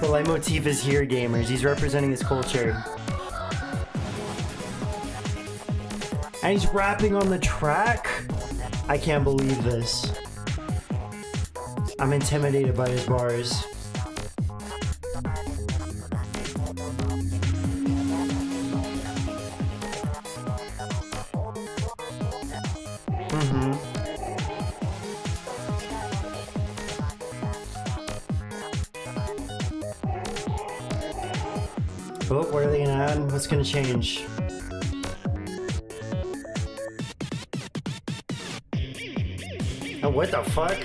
The leitmotif is here, gamers. He's representing his culture. And he's rapping on the track. I can't believe this. I'm intimidated by his bars. Oh, what are they gonna add? What's gonna change? Oh, what the fuck?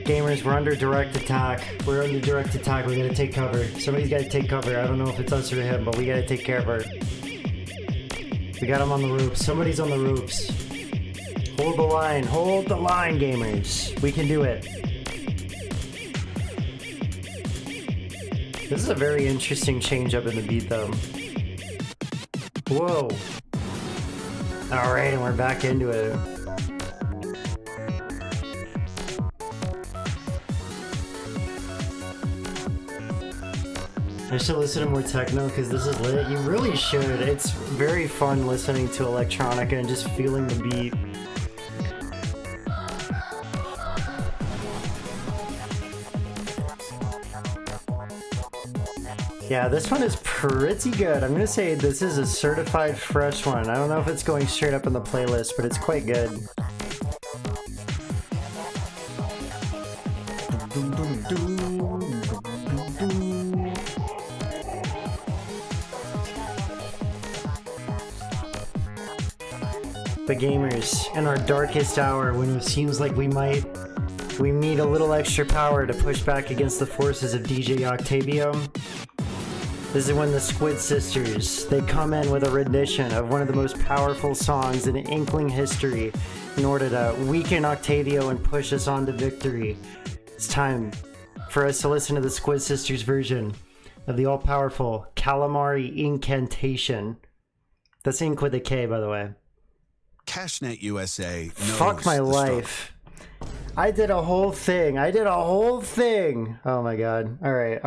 Gamers, we're under direct attack. We're under direct attack. We gotta take cover. Somebody's gotta take cover. I don't know if it's us or him, but we gotta take care of her. We got him on the roofs. Somebody's on the roofs. Hold the line. Hold the line, gamers. We can do it. This is a very interesting change up in the beat, though. Whoa. Alright, and we're back into it. I should listen to more techno because this is lit. You really should. It's very fun listening to electronica and just feeling the beat. Yeah, this one is pretty good. I'm gonna say this is a certified fresh one. I don't know if it's going straight up in the playlist, but it's quite good. The gamers, in our darkest hour, when it seems like we need a little extra power to push back against the forces of DJ Octavio. This is when the Squid Sisters, they come in with a rendition of one of the most powerful songs in Inkling history in order to weaken Octavio and push us on to victory. It's time for us to listen to the Squid Sisters version of the all-powerful Calamari Incantation. That's Ink with a K, by the way. Cashnet USA knows Fuck my life. I did a whole thing. Oh my god. Alright.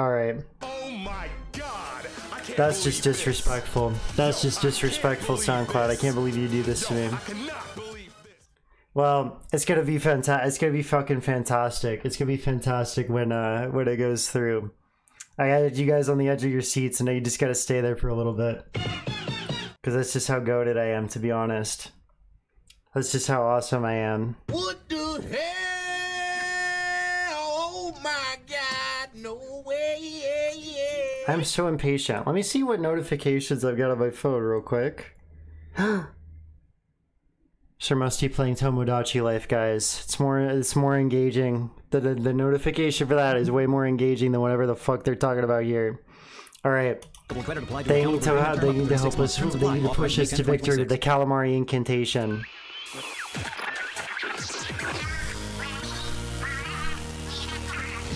Oh my god! That's just disrespectful. That's just disrespectful, SoundCloud. I can't believe you do this to me. Well, it's gonna be fantastic. It's gonna be fucking fantastic. It's gonna be fantastic when it goes through. I added you guys on the edge of your seats, and now you just gotta stay there for a little bit. Because that's just how goated I am, to be honest. That's just how awesome I am. What the hell? Oh my god, no way. I'm so impatient. Let me see what notifications I've got on my phone real quick. Sir Musty playing Tomodachi Life, guys. It's more engaging. The notification for that is way more engaging than whatever the fuck they're talking about here. Alright. They need to help us. They need to push us to victory with the Calamari Incantation.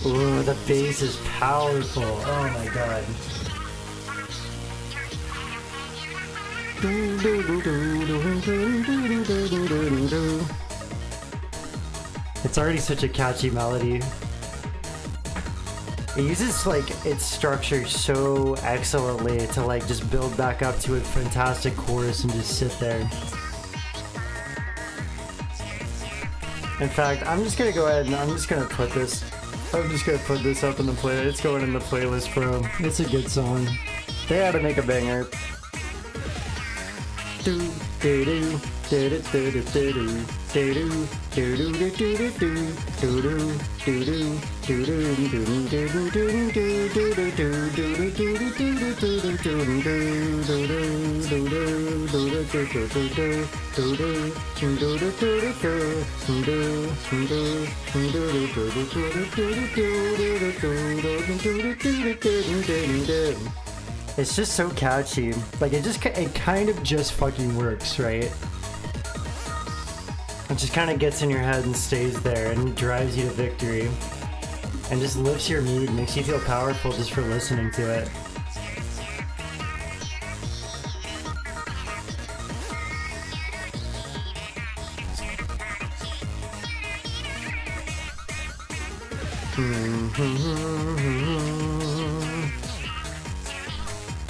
Ooh, the bass is powerful. Oh my god. It's already such a catchy melody. It uses like its structure so excellently to like just build back up to a fantastic chorus and just sit there. In fact, I'm just gonna go ahead and I'm just gonna put this up in the play. It's going in the playlist, bro. It's a good song. They had to make a banger. It's just so catchy. Like it kind of just fucking works, right? It just kind of gets in your head and stays there and drives you to victory. And just lifts your mood, makes you feel powerful just for listening to it.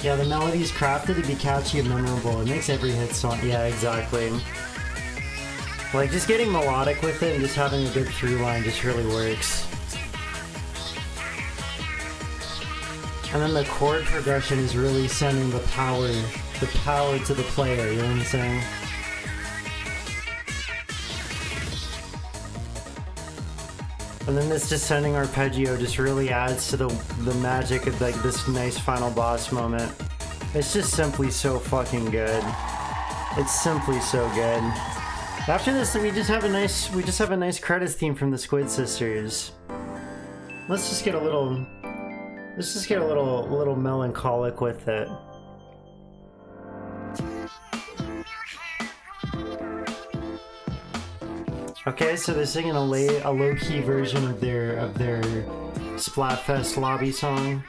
Yeah, the melody's crafted to be catchy and memorable. It makes every hit song. Yeah, exactly. Like, just getting melodic with it and just having a good through line just really works. And then the chord progression is really sending the power to the player, you know what I'm saying? And then this descending arpeggio just really adds to the magic of like this nice final boss moment. It's just simply so fucking good. It's simply so good. After this, we just have a nice credits theme from the Squid Sisters. Let's just get a little melancholic with it. Okay, so they're singing a low-key version of their Splatfest lobby song.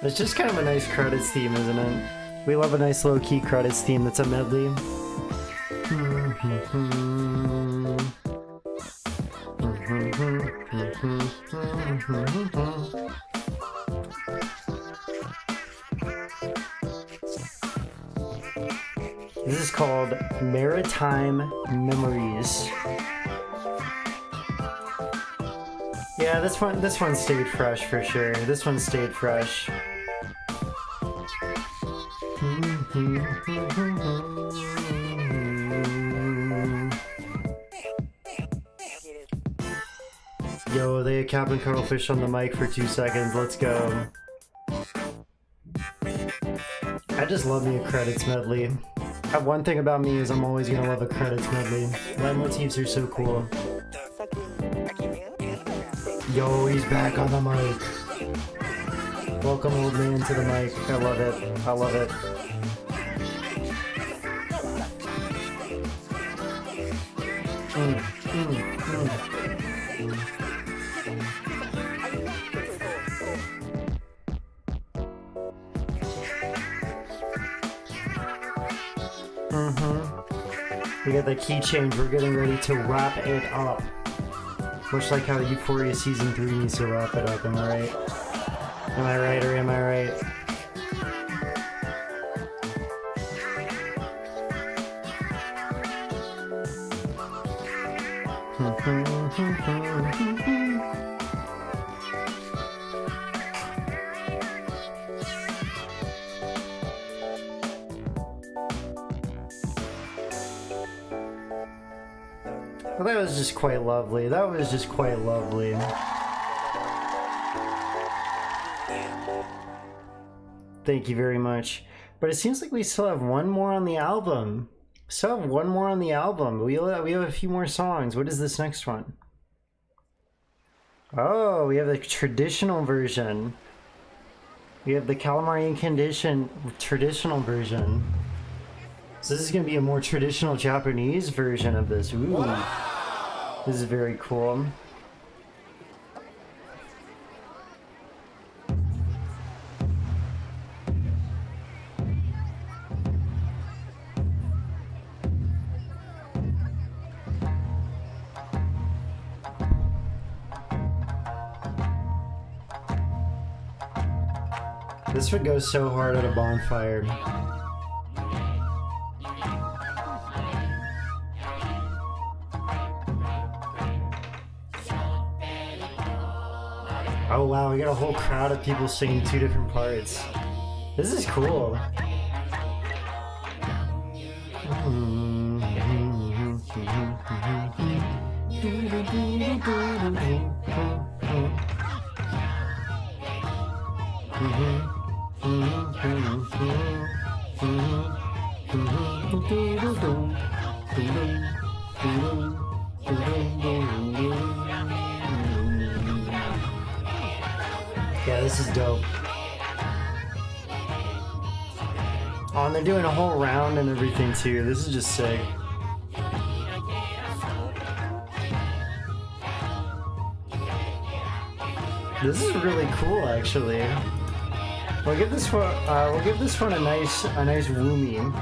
It's just kind of a nice credits theme, isn't it? We love a nice low-key credits theme that's a medley. This is called Maritime Memories. Yeah, this one stayed fresh for sure. This one stayed fresh. Yo, they had Captain Cuttlefish on the mic for 2 seconds. Let's go. I just love me a credits medley. One thing about me is I'm always gonna love a credits medley. Leitmotifs are so cool. Yo, he's back on the mic. Welcome, old man, to the mic. I love it. I love it. We got the key change. We're getting ready to wrap it up. Much like how Euphoria Season 3 needs to wrap it up, am I right? Am I right or am I right? Well, that was just quite lovely. That was just quite lovely. Thank you very much. But it seems like we still have one more on the album. Still have one more on the album. We have a few more songs. What is this next one? Oh, we have the traditional version. We have the Calamari and Condition traditional version. So this is going to be a more traditional Japanese version of this. Ooh. Wow. This is very cool. This would go so hard at a bonfire. Oh wow, we got a whole crowd of people singing two different parts. This is cool. Yeah, this is dope. Oh, and they're doing a whole round and everything too. This is just sick. This is really cool, actually. We'll give this one. We'll give this one a nice woomy.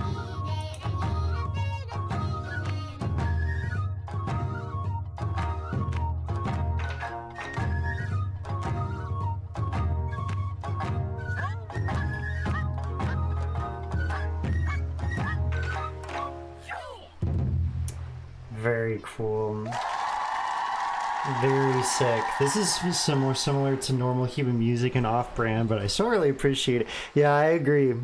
Very cool. Very sick. This is some more similar to normal human music and off-brand, but I still really appreciate it. Yeah, I agree.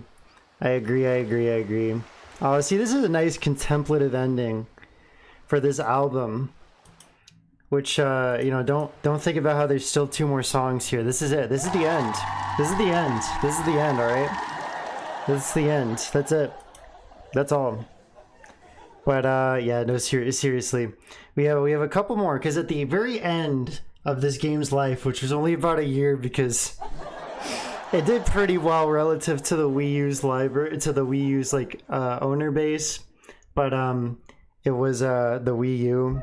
I agree. Oh, see, this is a nice contemplative ending for this album. Which, you know, don't think about how there's still two more songs here. This is it. This is the end. This is the end. This is the end, alright? This is the end. That's it. That's all. But yeah, no, seriously, we have a couple more, because at the very end of this game's life, which was only about a year, because it did pretty well relative to the Wii U's library, to the Wii U's like owner base, but it was the Wii U,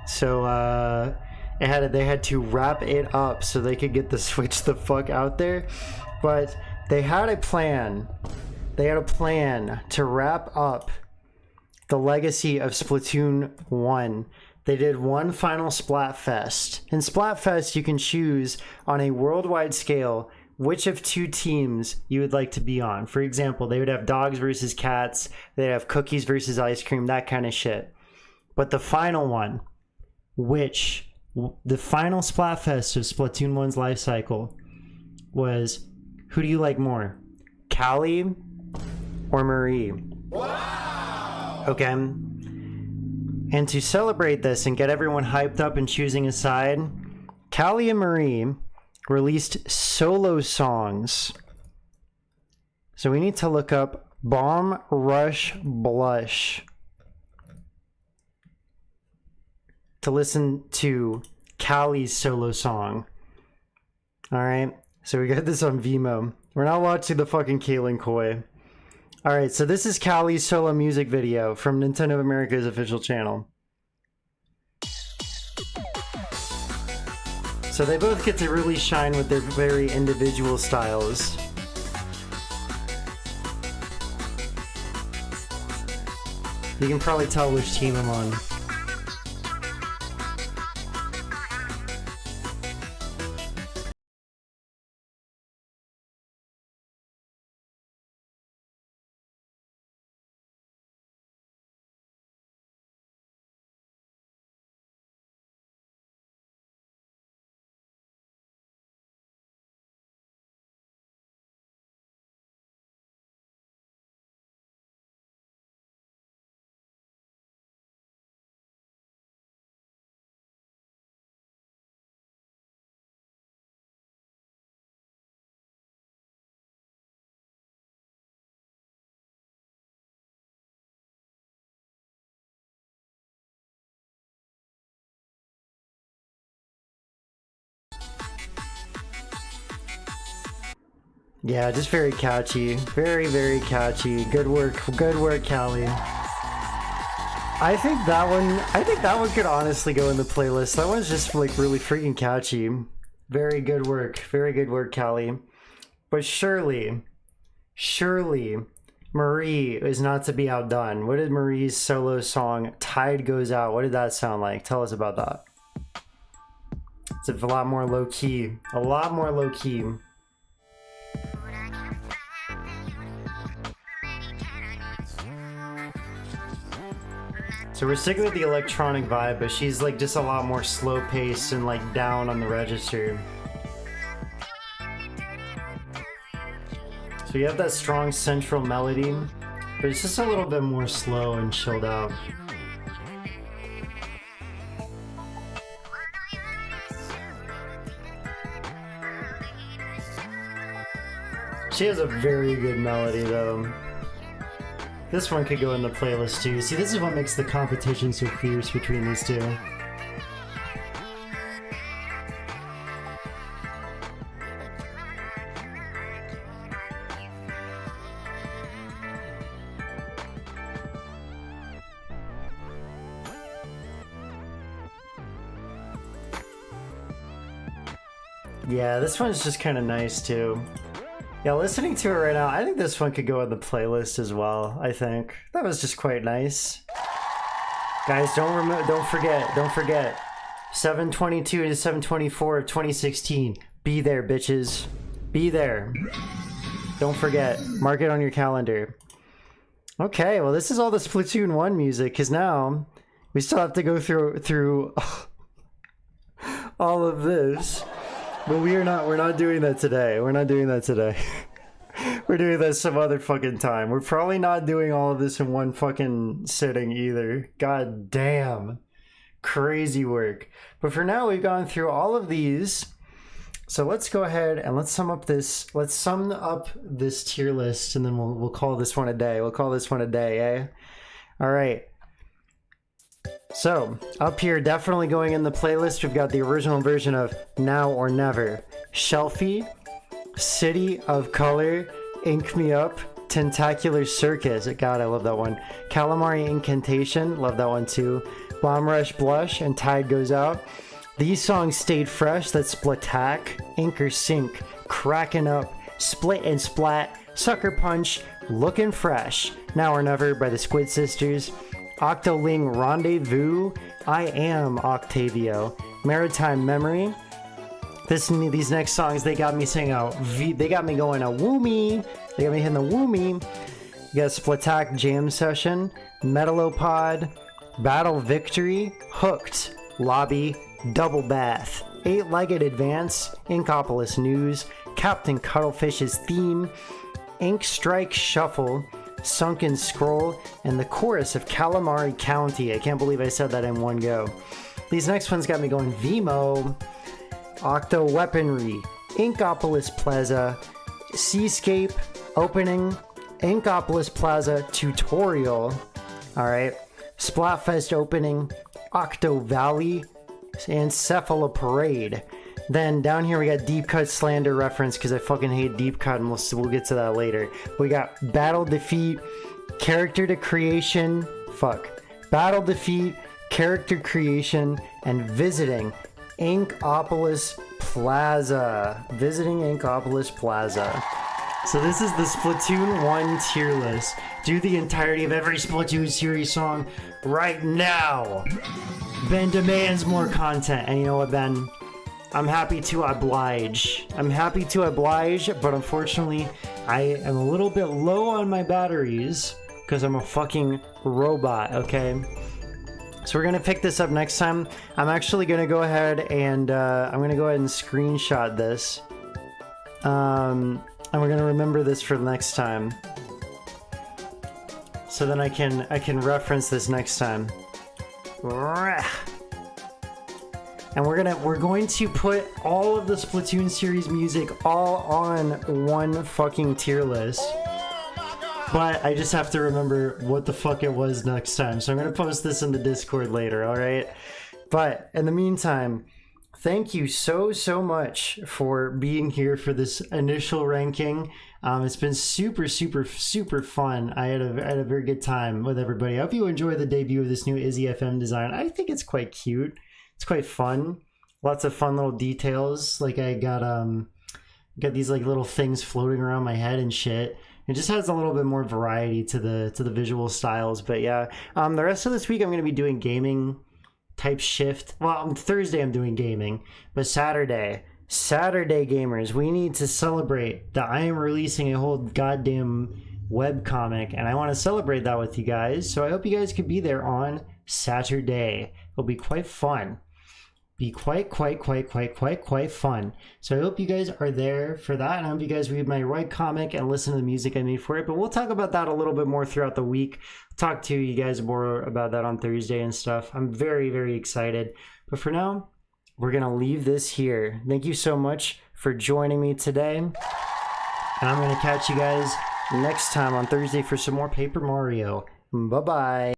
so they had to wrap it up so they could get the Switch the fuck out there, but They had a plan. They had a plan to wrap up the legacy of Splatoon 1. They did one final Splatfest. In Splatfest, you can choose on a worldwide scale which of two teams you would like to be on. For example, they would have dogs versus cats. They'd have cookies versus ice cream, that kind of shit. But the final one, the final Splatfest of Splatoon 1's life cycle was, who do you like more, Callie or Marie? Wow! Okay. And to celebrate this and get everyone hyped up and choosing a side, Callie and Marie released solo songs. So we need to look up Bomb Rush Blush to listen to Callie's solo song. Alright, so we got this on Vimeo. We're not watching the fucking Kaylin Koi. Alright, so this is Callie's solo music video from Nintendo of America's official channel. So they both get to really shine with their very individual styles. You can probably tell which team I'm on. Yeah, just very catchy. Very, very catchy. Good work, Callie. I think that one could honestly go in the playlist. That one's just like really freaking catchy. Very good work, Callie. But surely, Marie is not to be outdone. What did Marie's solo song, Tide Goes Out, what did that sound like? Tell us about that. It's a lot more low-key. So we're sticking with the electronic vibe, but she's like just a lot more slow paced and like down on the register. So you have that strong central melody, but it's just a little bit more slow and chilled out. She has a very good melody though. This one could go in the playlist too. See, this is what makes the competition so fierce between these two. Yeah, this one's just kind of nice too. Yeah, listening to it right now, I think this one could go in the playlist as well, I think. That was just quite nice. Guys, don't forget. 7/22 to 7/24 of 2016. Be there, bitches. Be there. Don't forget. Mark it on your calendar. Okay, well this is all the Splatoon 1 music, because now we still have to go through all of this. But we're not doing that today. We're doing that some other fucking time. We're probably not doing all of this in one fucking sitting either. God damn. Crazy work. But for now, we've gone through all of these. So let's go ahead and let's sum up this tier list, and then we'll call this one a day. Eh? All right. So, up here, definitely going in the playlist, we've got the original version of Now or Never, Shelfie, City of Color, Ink Me Up, Tentacular Circus, God, I love that one, Calamari Incantation, love that one too, Bomb Rush Blush, and Tide Goes Out. These songs stayed fresh, that's Splatak, Ink or Sink, Cracking Up, Split and Splat, Sucker Punch, Lookin' Fresh, Now or Never by the Squid Sisters, Octoling Rendezvous, I Am Octavio, Maritime Memory. These next songs, they got me singing out. They got me going a woomy. They got me hitting the woomy. You got Splatak Jam Session, Metalopod, Battle Victory, Hooked, Lobby, Double Bath, 8-Legged Advance, Inkopolis News, Captain Cuttlefish's Theme, Ink Strike Shuffle, Sunken Scroll, and the chorus of Calamari County. I can't believe I said that in one go. These next ones got me going Vimo, Octo Weaponry, Inkopolis Plaza, Seascape Opening, Inkopolis Plaza Tutorial, alright, Splatfest Opening, Octo Valley, and Cephala Parade. Then down here we got Deep Cut Slander reference because I fucking hate Deep Cut, and we'll get to that later. We got Battle Defeat, Character to Creation, Battle Defeat, Character Creation, and Visiting Inkopolis Plaza. Visiting Inkopolis Plaza. So this is the Splatoon 1 tier list. Do the entirety of every Splatoon series song right now. Ben demands more content, and you know what, Ben? I'm happy to oblige. But unfortunately, I am a little bit low on my batteries because I'm a fucking robot, okay? So we're gonna pick this up next time. I'm actually gonna go ahead and I'm gonna go ahead and screenshot this. And we're gonna remember this for next time. So then I can reference this next time. And we're going to put all of the Splatoon series music all on one fucking tier list. But I just have to remember what the fuck it was next time. So I'm going to post this in the Discord later, alright? But in the meantime, thank you so much for being here for this initial ranking. It's been super fun. I had a very good time with everybody. I hope you enjoy the debut of this new IZZY FM design. I think it's quite cute. It's quite fun. Lots of fun little details. Like I got these like little things floating around my head and shit. It just has a little bit more variety to the visual styles. But yeah, the rest of this week I'm going to be doing gaming type shift. Well, on Thursday I'm doing gaming, but Saturday gamers, we need to celebrate that I am releasing a whole goddamn webcomic, and I want to celebrate that with you guys. So I hope you guys could be there on Saturday. It'll be quite fun. Be quite fun. So I hope you guys are there for that, and I hope you guys read my right comic and listen to the music I made for it. But we'll talk about that a little bit more throughout the week. Talk to you guys more about that on Thursday and stuff. I'm very excited. But for now, we're gonna leave this here. Thank you so much for joining me today, and I'm gonna catch you guys next time on Thursday for some more Paper Mario. Bye bye.